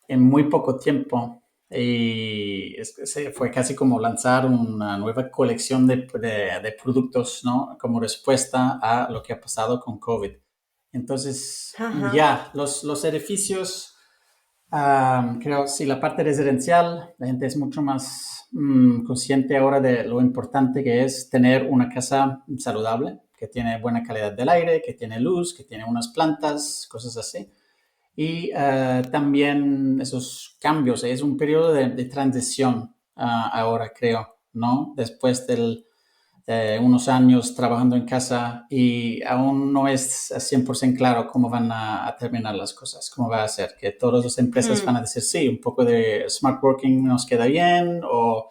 en muy poco tiempo y fue casi como lanzar una nueva colección de productos, ¿no? Como respuesta a lo que ha pasado con COVID. Entonces, Ajá. ya, los edificios, creo, sí, la parte residencial, la gente es mucho más consciente ahora de lo importante que es tener una casa saludable, que tiene buena calidad del aire, que tiene luz, que tiene unas plantas, cosas así. Y también esos cambios, es un periodo de transición ahora, creo, ¿no? Después de unos años trabajando en casa y aún no es a 100% claro cómo van a terminar las cosas, cómo va a ser, que todas las empresas van Mm. a decir, sí, un poco de smart working nos queda bien o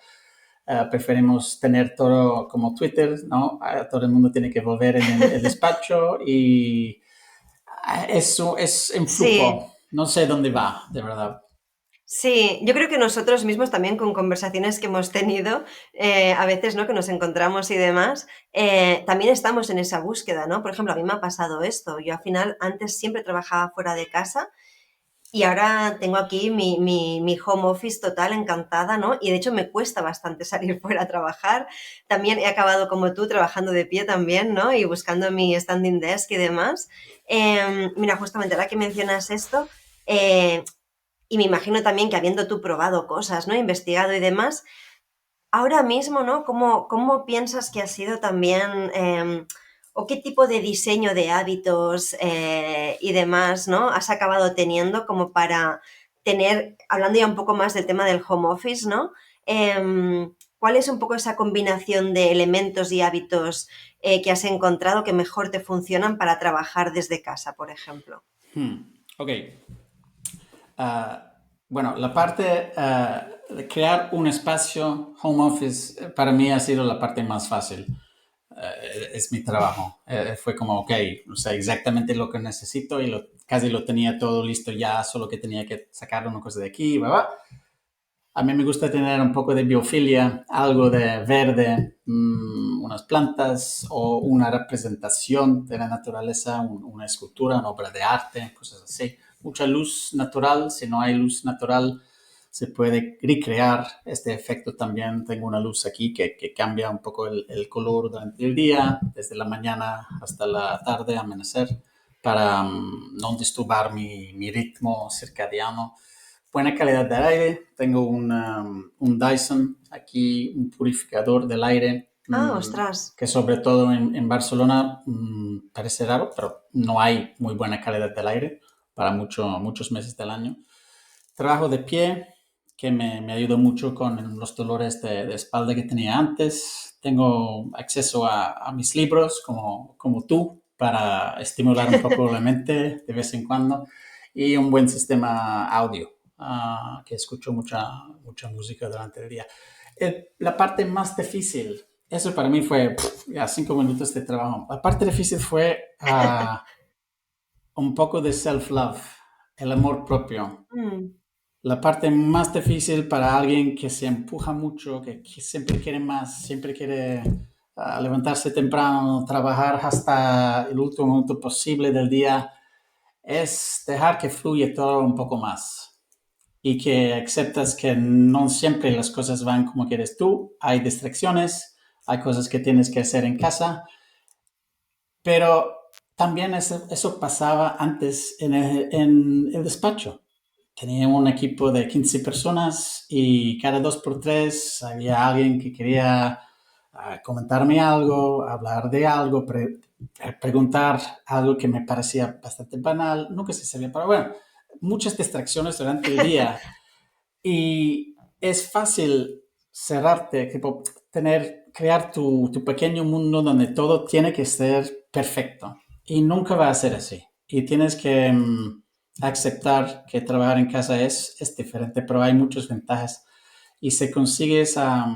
preferimos tener todo como Twitter, ¿no? Todo el mundo tiene que volver en el despacho y eso es en Sí. flujo. No sé dónde va, de verdad. Sí, yo creo que nosotros mismos también con conversaciones que hemos tenido, a veces, ¿no? Que nos encontramos y demás, también estamos en esa búsqueda, ¿no? Por ejemplo, a mí me ha pasado esto. Yo al final antes siempre trabajaba fuera de casa y ahora tengo aquí mi home office total, encantada, ¿no? Y de hecho me cuesta bastante salir fuera a trabajar. También he acabado como tú trabajando de pie también, ¿no? Y buscando mi standing desk y demás. Mira, justamente ahora que mencionas esto, eh, y me imagino también que habiendo tú probado cosas, ¿no? Investigado y demás, ahora mismo, ¿no? ¿Cómo piensas que ha sido también, o qué tipo de diseño de hábitos y demás, ¿no? Has acabado teniendo como para tener, hablando ya un poco más del tema del home office, ¿no? ¿Cuál es un poco esa combinación de elementos y hábitos que has encontrado que mejor te funcionan para trabajar desde casa, por ejemplo? Ok. Bueno, la parte de crear un espacio home office para mí ha sido la parte más fácil. Es mi trabajo. Fue como, ok, o sea, exactamente lo que necesito y casi lo tenía todo listo ya, solo que tenía que sacar una cosa de aquí, bla, bla. A mí me gusta tener un poco de biofilia, algo de verde, unas plantas o una representación de la naturaleza, una escultura, una obra de arte, cosas así. Mucha luz natural, si no hay luz natural, se puede recrear este efecto también. Tengo una luz aquí que cambia un poco el color durante el día, desde la mañana hasta la tarde, amanecer, para no disturbar mi ritmo circadiano. Buena calidad del aire. Tengo un Dyson aquí, un purificador del aire, Ah, ostras. que sobre todo en Barcelona parece raro, pero no hay muy buena calidad del aire para muchos meses del año. Trabajo de pie, que me ayudó mucho con los dolores de espalda que tenía antes. Tengo acceso a mis libros, como tú, para estimular un poco la mente de vez en cuando. Y un buen sistema audio, que escucho mucha música durante el día. La parte más difícil, eso para mí fue ya 5 minutos de trabajo. La parte difícil fue un poco de self-love, el amor propio. Mm. La parte más difícil para alguien que se empuja mucho, que siempre quiere más, siempre quiere levantarse temprano, trabajar hasta el último minuto posible del día, es dejar que fluya todo un poco más y que aceptas que no siempre las cosas van como quieres tú, hay distracciones, hay cosas que tienes que hacer en casa, pero también eso pasaba antes en el despacho. Tenía un equipo de 15 personas y cada 2 por 3 había alguien que quería comentarme algo, hablar de algo, preguntar algo que me parecía bastante banal, nunca se sabía, pero bueno, muchas distracciones durante el día y es fácil cerrarte, tipo, crear tu pequeño mundo donde todo tiene que ser perfecto y nunca va a ser así. Y tienes que aceptar que trabajar en casa es diferente, pero hay muchas ventajas. Y si consigues a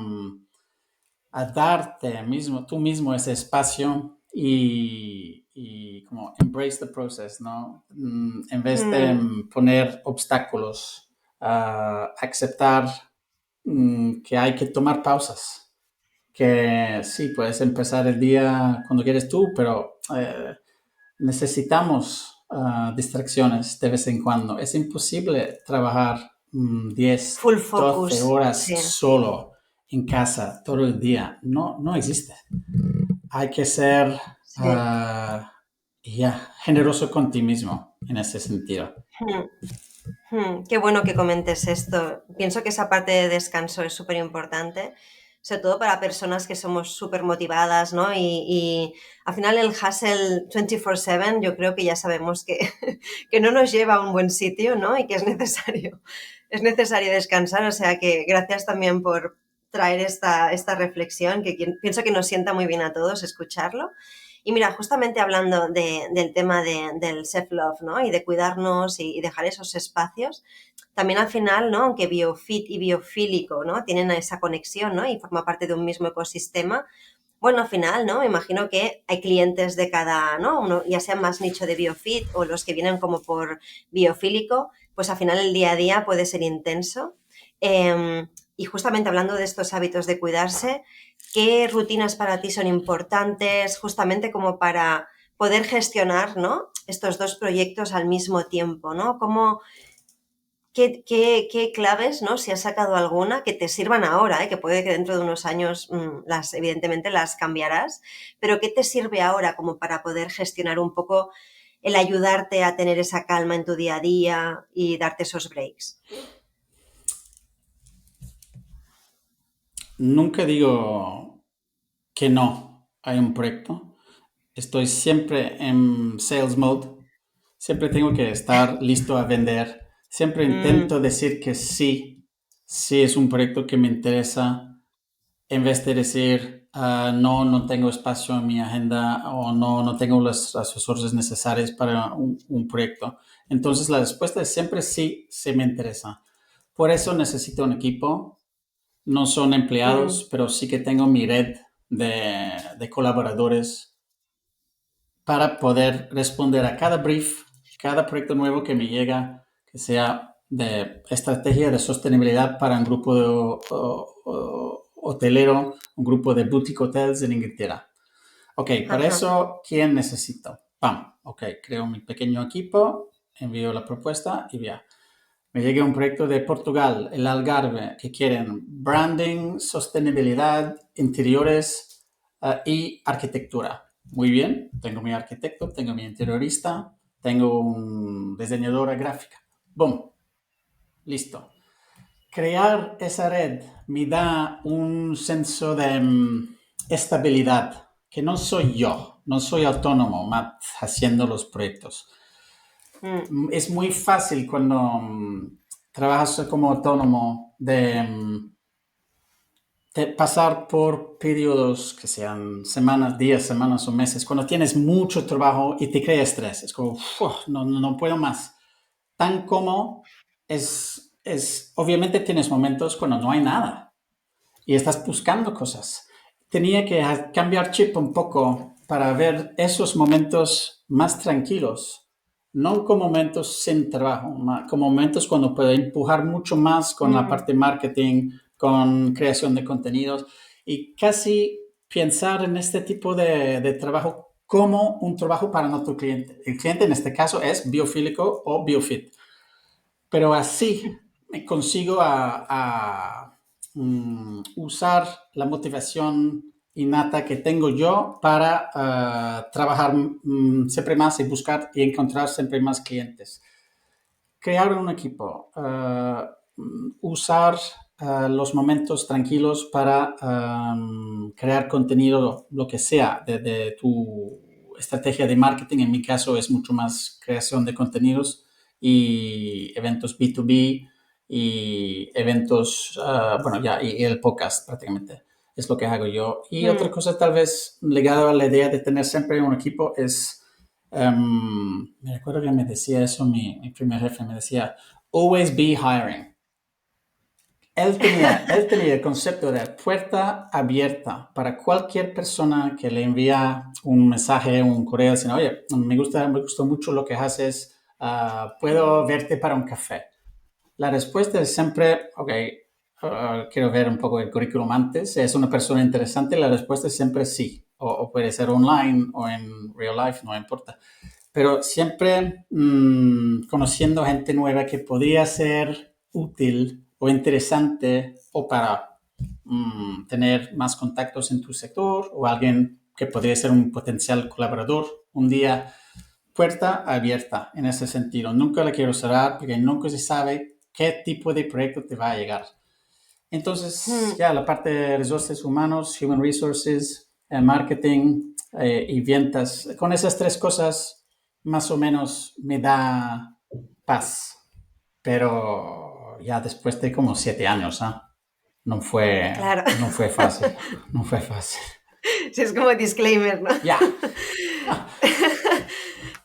darte tú mismo ese espacio y como embrace the process, ¿no? En vez de Mm. poner obstáculos, aceptar que hay que tomar pausas, que sí, puedes empezar el día cuando quieres tú, pero necesitamos distracciones de vez en cuando. Es imposible trabajar 10, Full 12 focus, horas sí, solo en casa todo el día. No, no existe. Hay que ser sí. generoso con ti mismo en ese sentido. Hmm. Qué bueno que comentes esto. Pienso que esa parte de descanso es súper importante, sobre todo para personas que somos súper motivadas, ¿no? Y al final el hustle 24/7 yo creo que ya sabemos que, que no nos lleva a un buen sitio, ¿no? Y que es necesario descansar. O sea que gracias también por traer esta reflexión, que pienso que nos sienta muy bien a todos escucharlo. Y mira, justamente hablando del tema del self-love, ¿no? Y de cuidarnos y dejar esos espacios, también al final, ¿no? Aunque biofit y biofílico, ¿no? Tienen esa conexión, ¿no? Y forma parte de un mismo ecosistema. Bueno, al final, ¿no? Me imagino que hay clientes de cada, ¿no? Uno, ya sea más nicho de biofit o los que vienen como por biofílico, pues al final el día a día puede ser intenso. Y justamente hablando de estos hábitos de cuidarse, ¿qué rutinas para ti son importantes justamente como para poder gestionar, ¿no? Estos dos proyectos al mismo tiempo, ¿no? ¿Qué claves, ¿no? Si has sacado alguna, que te sirvan ahora, que puede que dentro de unos años evidentemente las cambiarás, pero ¿qué te sirve ahora como para poder gestionar un poco el ayudarte a tener esa calma en tu día a día y darte esos breaks? Nunca digo que no hay un proyecto. Estoy siempre en sales mode. Siempre tengo que estar listo a vender. Siempre Mm, intento decir que sí, sí es un proyecto que me interesa, en vez de decir no, no tengo espacio en mi agenda o no, no tengo las resources necesarias para un proyecto. Entonces la respuesta es siempre sí, sí me interesa. Por eso necesito un equipo. No son mm, empleados, pero sí que tengo mi red de colaboradores para poder responder a cada brief, cada proyecto nuevo que me llega, que sea de estrategia de sostenibilidad para un grupo hotelero, un grupo de boutique hotels en Inglaterra. Ok, para ajá, eso, ¿quién necesito? Pam, ok, creo mi pequeño equipo, envío la propuesta y ya. Me llega un proyecto de Portugal, el Algarve, que quieren branding, sostenibilidad, interiores y arquitectura. Muy bien, tengo mi arquitecto, tengo mi interiorista, tengo un diseñadora gráfica. Boom, listo. Crear esa red me da un senso de estabilidad, que no soy yo, no soy autónomo haciendo los proyectos. mm, Es muy fácil cuando trabajas como autónomo de pasar por periodos que sean semanas, días, semanas o meses, cuando tienes mucho trabajo y te crea estrés. Es como, no, no puedo más. Tan como obviamente tienes momentos cuando no hay nada y estás buscando cosas. Tenía que cambiar chip un poco para ver esos momentos más tranquilos, no como momentos sin trabajo, como momentos cuando puedo empujar mucho más con la mm, parte de marketing, con creación de contenidos y casi pensar en este tipo de trabajo como un trabajo para nuestro cliente. El cliente en este caso es biofílico o biofit, pero así me consigo usar la motivación innata que tengo yo para trabajar siempre más y buscar y encontrar siempre más clientes. Crear un equipo, usar los momentos tranquilos para crear contenido, lo que sea, de tu estrategia de marketing. En mi caso es mucho más creación de contenidos y eventos B2B y eventos, bueno, ya, y el podcast prácticamente es lo que hago yo. Y otra mm. cosa tal vez ligada a la idea de tener siempre un equipo es me recuerdo que me decía eso mi primer jefe, me decía, always be hiring. Él tenía el concepto de puerta abierta para cualquier persona que le envía un mensaje, un correo, diciendo, oye, me gustó mucho lo que haces, puedo verte para un café. La respuesta es siempre, ok, quiero ver un poco el currículum antes. ¿Es una persona interesante? La respuesta es siempre sí. O puede ser online o en real life, no importa. Pero siempre conociendo gente nueva que podría ser útil o interesante o para tener más contactos en tu sector o alguien que podría ser un potencial colaborador. Un día, puerta abierta en ese sentido. Nunca la quiero cerrar porque nunca se sabe qué tipo de proyecto te va a llegar. Entonces, ya la parte de recursos humanos, human resources, marketing y ventas, con esas tres cosas más o menos me da paz. Pero ya después de como 7 años, no Claro. fue fácil. No fue fácil. Sí, es como disclaimer, ¿no? Ya.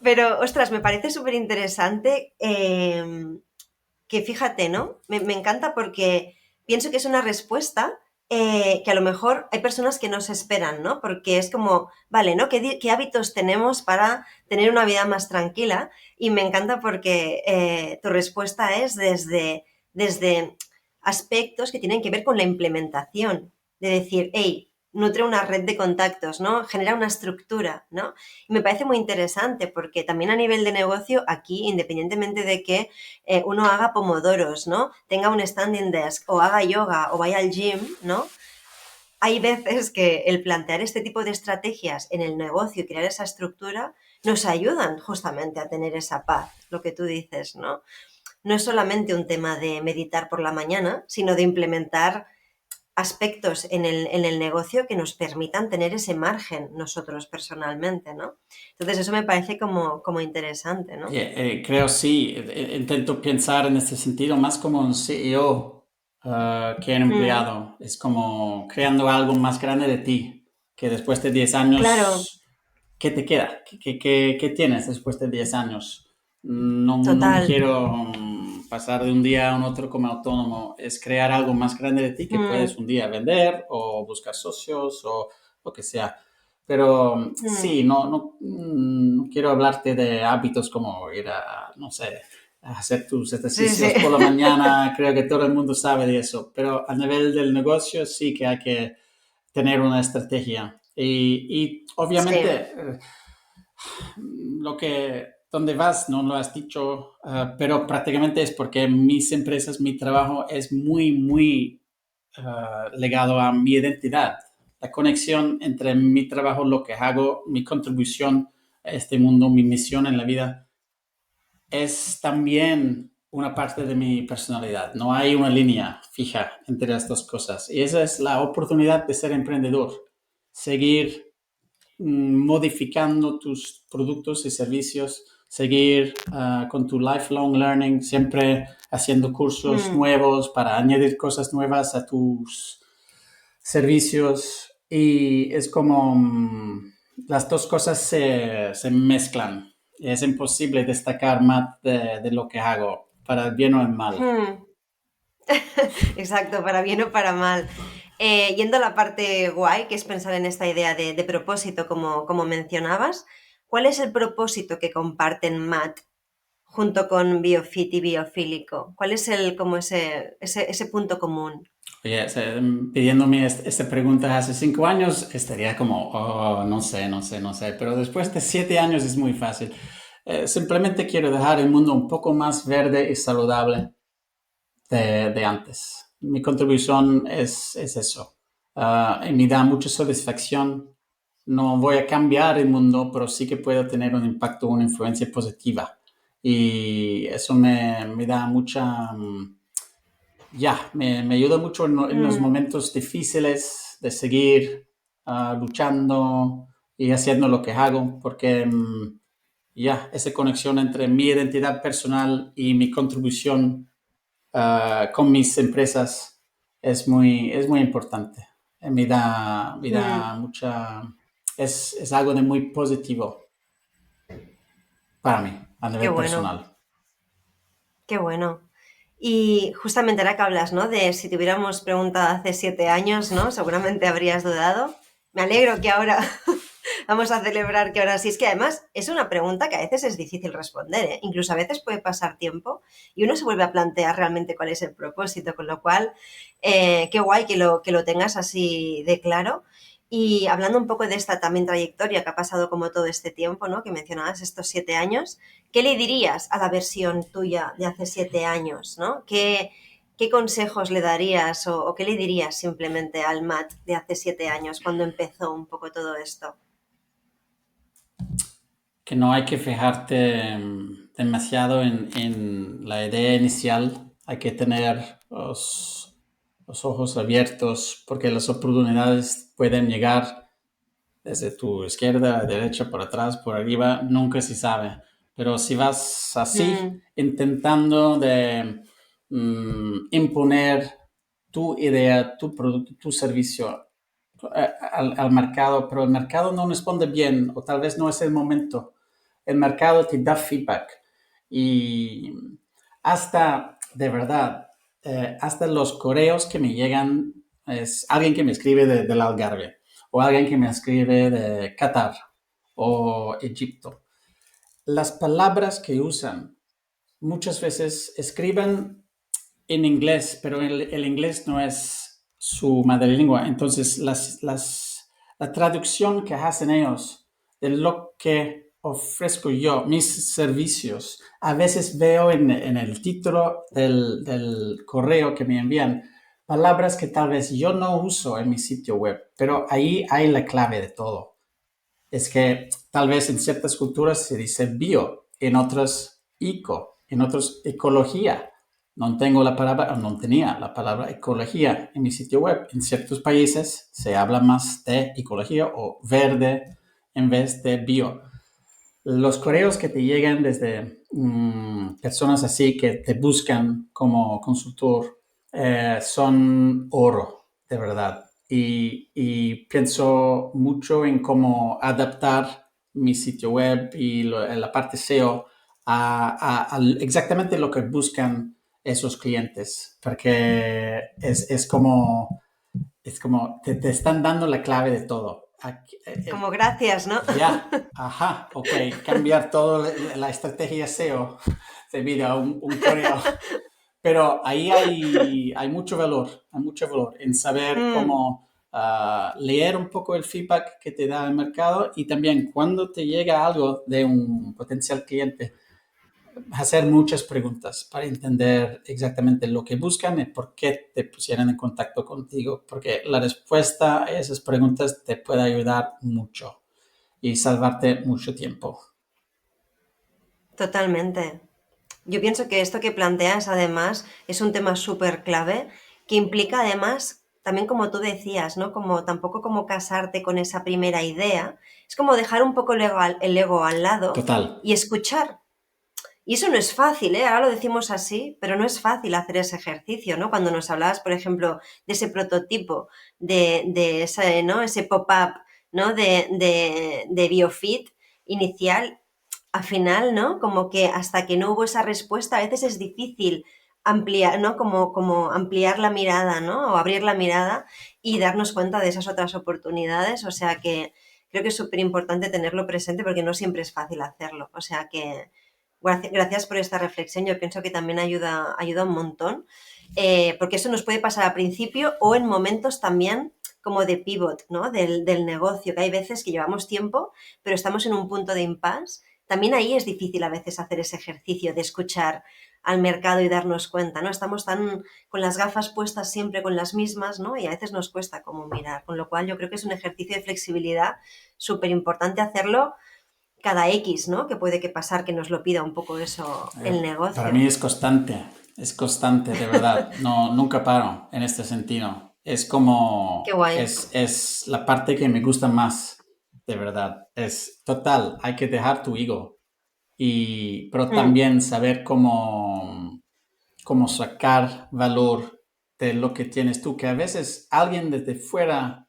Pero, ostras, me parece súper interesante que fíjate, ¿no? Me encanta porque pienso que es una respuesta que a lo mejor hay personas que no se esperan, ¿no? Porque es como, vale, ¿no? ¿Qué hábitos tenemos para tener una vida más tranquila? Y me encanta porque tu respuesta es desde aspectos que tienen que ver con la implementación, de decir, hey, nutre una red de contactos, ¿no? Genera una estructura, ¿no? Y me parece muy interesante porque también a nivel de negocio, aquí, independientemente de que uno haga pomodoros, ¿no? Tenga un standing desk o haga yoga o vaya al gym, ¿no? Hay veces que el plantear este tipo de estrategias en el negocio y crear esa estructura nos ayudan justamente a tener esa paz, lo que tú dices, ¿no? No es solamente un tema de meditar por la mañana, sino de implementar aspectos en el negocio que nos permitan tener ese margen nosotros personalmente, ¿no? Entonces eso me parece como interesante, ¿no? Creo sí, intento pensar en este sentido más como un CEO que un Mm, empleado. Es como creando algo más grande de ti, que después de 10 claro, años, ¿qué te queda? ¿Qué tienes después de 10 años? No me total. quiero pasar de un día a un otro como autónomo. Es crear algo más grande de ti que puedes Mm, un día vender o buscar socios o lo que sea. Pero mm, sí, no quiero hablarte de hábitos como ir a, no sé, a hacer tus sí, sí. ejercicios por la mañana. Creo que todo el mundo sabe de eso. Pero a nivel del negocio sí que hay que tener una estrategia. Y Sí. obviamente donde vas, no lo has dicho, pero prácticamente es porque mis empresas, mi trabajo es muy legado a mi identidad. La conexión entre mi trabajo, lo que hago, mi contribución a este mundo, mi misión en la vida, es también una parte de mi personalidad. No hay una línea fija entre las dos cosas. Y esa es la oportunidad de ser emprendedor. Seguir modificando tus productos y servicios, seguir con tu lifelong learning, siempre haciendo cursos Mm, nuevos para añadir cosas nuevas a tus servicios y es como las dos cosas se mezclan. Es imposible destacar más de lo que hago, para el bien o el mal. mm. Exacto, para bien o para mal. Yendo a la parte guay, que es pensar en esta idea de propósito, como mencionabas, ¿cuál es el propósito que comparten Matt junto con Biofit y Biofílico? ¿Cuál es como ese punto común? Oye, pidiéndome esta pregunta hace 5 años, estaría como, oh, no sé, pero después de 7 años es muy fácil. Simplemente quiero dejar el mundo un poco más verde y saludable de antes. Mi contribución es eso. Y me da mucha satisfacción. No voy a cambiar el mundo, pero sí que puedo tener un impacto, una influencia positiva. Y eso me da mucha, me ayuda mucho en los Mm, momentos difíciles de seguir luchando y haciendo lo que hago, porque esa conexión entre mi identidad personal y mi contribución con mis empresas es muy importante. Me da mm, mucha, es algo de muy positivo para mí, a qué nivel bueno, personal. qué bueno. Y justamente ahora que hablas, ¿no? De si te hubiéramos preguntado hace 7 años, ¿no? Seguramente habrías dudado. Me alegro que ahora Vamos a celebrar que ahora sí. Es que además es una pregunta que a veces es difícil responder, ¿eh? Incluso a veces puede pasar tiempo y uno se vuelve a plantear realmente cuál es el propósito, con lo cual, qué guay que lo tengas así de claro. Y hablando un poco de esta también trayectoria que ha pasado como todo este tiempo, ¿no? Que mencionabas estos 7 años, ¿qué le dirías a la versión tuya de hace 7 años, ¿no? ¿Qué consejos le darías o qué le dirías simplemente al Matt de hace 7 años cuando empezó un poco todo esto? Que no hay que fijarte demasiado en la idea inicial, hay que tener los ojos abiertos porque las oportunidades pueden llegar desde tu izquierda, derecha, por atrás, por arriba, nunca se sabe. Pero si vas así, Mm, intentando de imponer tu idea, tu producto, tu servicio al mercado, pero el mercado no responde bien o tal vez no es el momento, el mercado te da feedback y hasta, de verdad, hasta los correos que me llegan, es alguien que me escribe del Algarve o alguien que me escribe de Qatar o Egipto. Las palabras que usan muchas veces escriben en inglés, pero el inglés no es su madre lengua. Entonces, la traducción que hacen ellos de lo que ofrezco yo, mis servicios, a veces veo en el título del correo que me envían palabras que tal vez yo no uso en mi sitio web, pero ahí hay la clave de todo. Es que tal vez en ciertas culturas se dice bio, en otras eco, en otras ecología. No tengo la palabra, no tenía la palabra ecología en mi sitio web. En ciertos países se habla más de ecología o verde en vez de bio. Los correos que te llegan desde personas así que te buscan como consultor son oro, de verdad. Y pienso mucho en cómo adaptar mi sitio web y la parte SEO a exactamente lo que buscan esos clientes, porque es como te están dando la clave de todo. Aquí, como gracias, ¿no? ya, ajá, ok, cambiar toda la estrategia SEO debido a un correo. Pero ahí hay mucho valor en saber Mm, cómo leer un poco el feedback que te da el mercado y también cuando te llega algo de un potencial cliente, hacer muchas preguntas para entender exactamente lo que buscan y por qué te pusieron en contacto contigo, porque la respuesta a esas preguntas te puede ayudar mucho y salvarte mucho tiempo. totalmente. Yo pienso que esto que planteas además es un tema súper clave que implica además, también como tú decías, ¿no? Como tampoco como casarte con esa primera idea, es como dejar un poco el ego al lado Total, y escuchar. Y eso no es fácil, ¿eh? Ahora lo decimos así, pero no es fácil hacer ese ejercicio, ¿no? Cuando nos hablabas, por ejemplo, de ese prototipo, de ese, ¿no? Ese pop-up, ¿no? De BioFit inicial, al final, ¿no? Como que hasta que no hubo esa respuesta, a veces es difícil ampliar, ¿no? Como ampliar la mirada, ¿no? O abrir la mirada y darnos cuenta de esas otras oportunidades. O sea que creo que es súper importante tenerlo presente porque no siempre es fácil hacerlo. O sea que gracias por esta reflexión. Yo pienso que también ayuda un montón, porque eso nos puede pasar al principio o en momentos también como de pivot, ¿no? Del negocio, que hay veces que llevamos tiempo, pero estamos en un punto de impasse. También ahí es difícil a veces hacer ese ejercicio de escuchar al mercado y darnos cuenta, ¿no? Estamos tan con las gafas puestas siempre con las mismas, ¿no? Y a veces nos cuesta como mirar, con lo cual yo creo que es un ejercicio de flexibilidad súper importante hacerlo cada X, ¿no? Que puede que pasar que nos lo pida un poco eso el para mí negocio. es constante, de verdad. No, nunca paro en este sentido. Es Qué como, guay. es la parte que me gusta más, de verdad. Es total, hay que dejar tu ego, pero Mm, también saber cómo sacar valor de lo que tienes tú, que a veces alguien desde fuera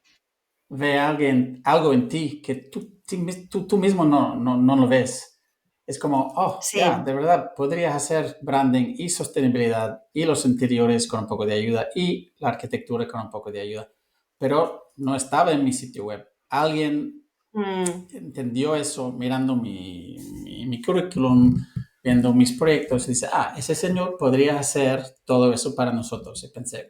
ve a alguien, algo en ti que tú mismo no lo ves. Es como, oh, ya, sí, de verdad, podrías hacer branding y sostenibilidad y los interiores con un poco de ayuda y la arquitectura con un poco de ayuda. Pero no estaba en mi sitio web. Alguien Mm, entendió eso mirando mi currículum, viendo mis proyectos, y dice, ese señor podría hacer todo eso para nosotros. Y pensé,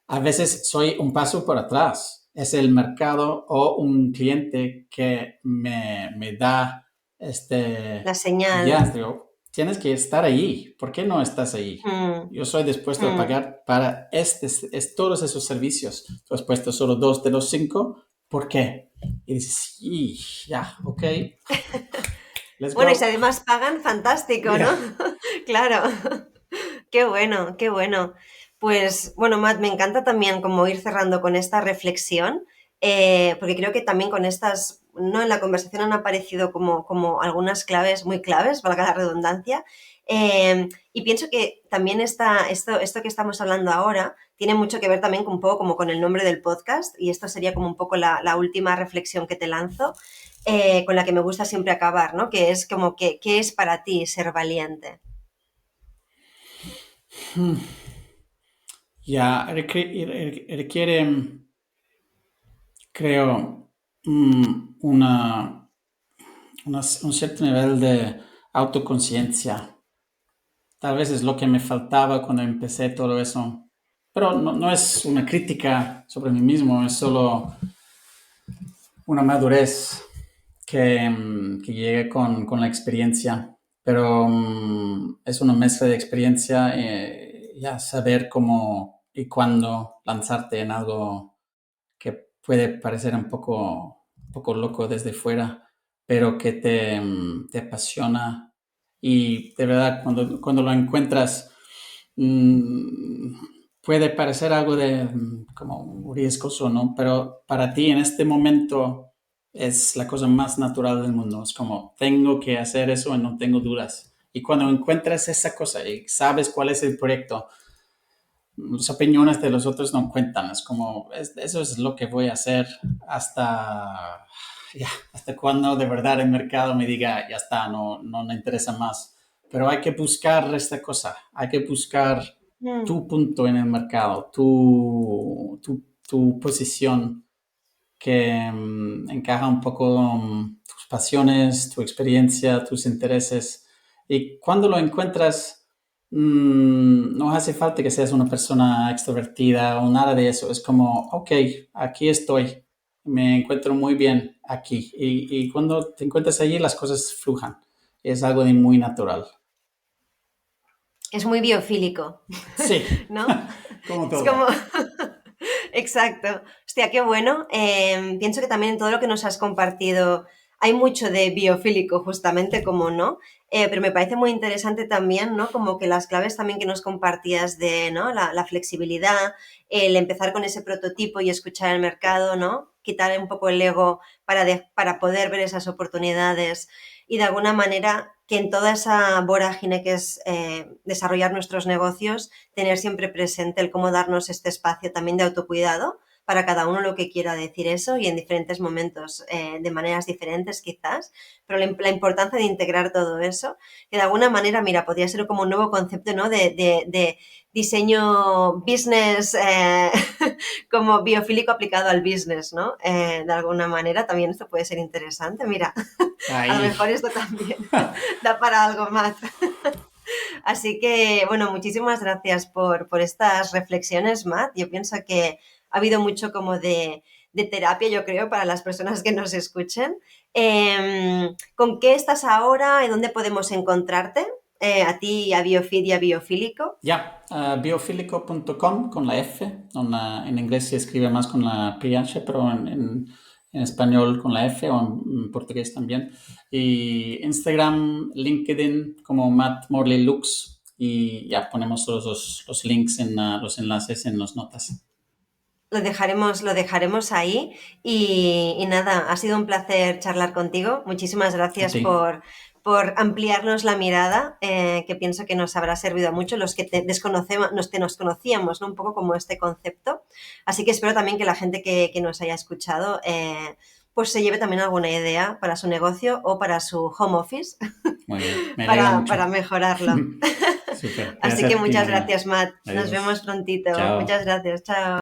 a veces soy un paso por atrás. Es el mercado o un cliente que me da la ya, señal. digo, tienes que estar ahí. ¿Por qué no estás ahí? Mm, Yo soy dispuesto a mm. pagar para todos esos servicios. Tú has puesto solo 2 de los 5. ¿Por qué? Y dices, sí, ya, ok, let's Bueno, y si go. además pagan, fantástico, ¿no? Ya. Claro. Qué bueno, qué bueno. Pues bueno, Matt, me encanta también como ir cerrando con esta reflexión, porque creo que también con estas, ¿no? En la conversación han aparecido como algunas claves, muy claves, valga la redundancia, y pienso que también esto que estamos hablando ahora tiene mucho que ver también con un poco como con el nombre del podcast, y esto sería como un poco la última reflexión que te lanzo, con la que me gusta siempre acabar, ¿no? Que es como que, ¿qué es para ti ser valiente? Hmm. Ya, requiere, creo, un cierto nivel de autoconciencia. Tal vez es lo que me faltaba cuando empecé todo eso. Pero no es una crítica sobre mí mismo, es solo una madurez que llegue con la experiencia. Pero es una mezcla de experiencia, ya saber cómo y cuándo lanzarte en algo que puede parecer un poco loco desde fuera, pero que te apasiona. Y de verdad, cuando lo encuentras, mm, puede parecer algo de como riesgoso, ¿no? Pero para ti en este momento es la cosa más natural del mundo. Es como, tengo que hacer eso y no tengo dudas. Y cuando encuentras esa cosa y sabes cuál es el proyecto, las opiniones de los otros no cuentan. Es como, eso es lo que voy a hacer hasta, ya, hasta cuando de verdad el mercado me diga, ya está, no me interesa más. Pero hay que buscar esta cosa, hay que buscar Mm. tu punto en el mercado, tu posición que encaja un poco tus pasiones, tu experiencia, tus intereses. Y cuando lo encuentras, no hace falta que seas una persona extrovertida o nada de eso. Es como, ok, aquí estoy, me encuentro muy bien aquí. Y cuando te encuentras allí, las cosas flujan. Es algo de muy natural. Es muy biofílico, Sí, ¿no? como Es como... todo. Exacto. Hostia, qué bueno. Pienso que también en todo lo que nos has compartido hay mucho de biofílico, justamente, como no. Pero me parece muy interesante también, ¿no? Como que las claves también que nos compartías de, ¿no? La flexibilidad, el empezar con ese prototipo y escuchar el mercado, ¿no? Quitar un poco el ego para poder ver esas oportunidades y de alguna manera que en toda esa vorágine que es desarrollar nuestros negocios, tener siempre presente el cómo darnos este espacio también de autocuidado para cada uno lo que quiera decir eso y en diferentes momentos, de maneras diferentes quizás, pero la importancia de integrar todo eso, que de alguna manera, mira, podría ser como un nuevo concepto, ¿no? De diseño business, como biofílico aplicado al business, ¿no? De alguna manera también esto puede ser interesante, mira, a lo Ahí. mejor esto también da para algo más. Así que, bueno, muchísimas gracias por estas reflexiones, Matt. Yo pienso que ha habido mucho como de terapia, yo creo, para las personas que nos escuchen. ¿Con qué estás ahora y dónde podemos encontrarte? A ti, a Biofeed y a Biofílico. Ya, biofílico.com con la F, en inglés se escribe más con la PH, pero en español con la F o en portugués también. Y Instagram, LinkedIn como Matt Morley Lux y ya ponemos todos los links los enlaces en las notas. Lo dejaremos ahí y nada, ha sido un placer charlar contigo. Muchísimas A gracias ti. por ampliarnos la mirada, que pienso que nos habrá servido mucho los que te desconocemos, nos conocíamos, ¿no? Un poco como este concepto. Así que espero también que la gente que nos haya escuchado pues se lleve también alguna idea para su negocio o para su home office Muy bien, me alegra para mucho. mejorarlo. Súper, Así gracias que a ti, muchas María. gracias, Matt. Nos vemos Adiós. prontito. Chao. Muchas gracias. Chao.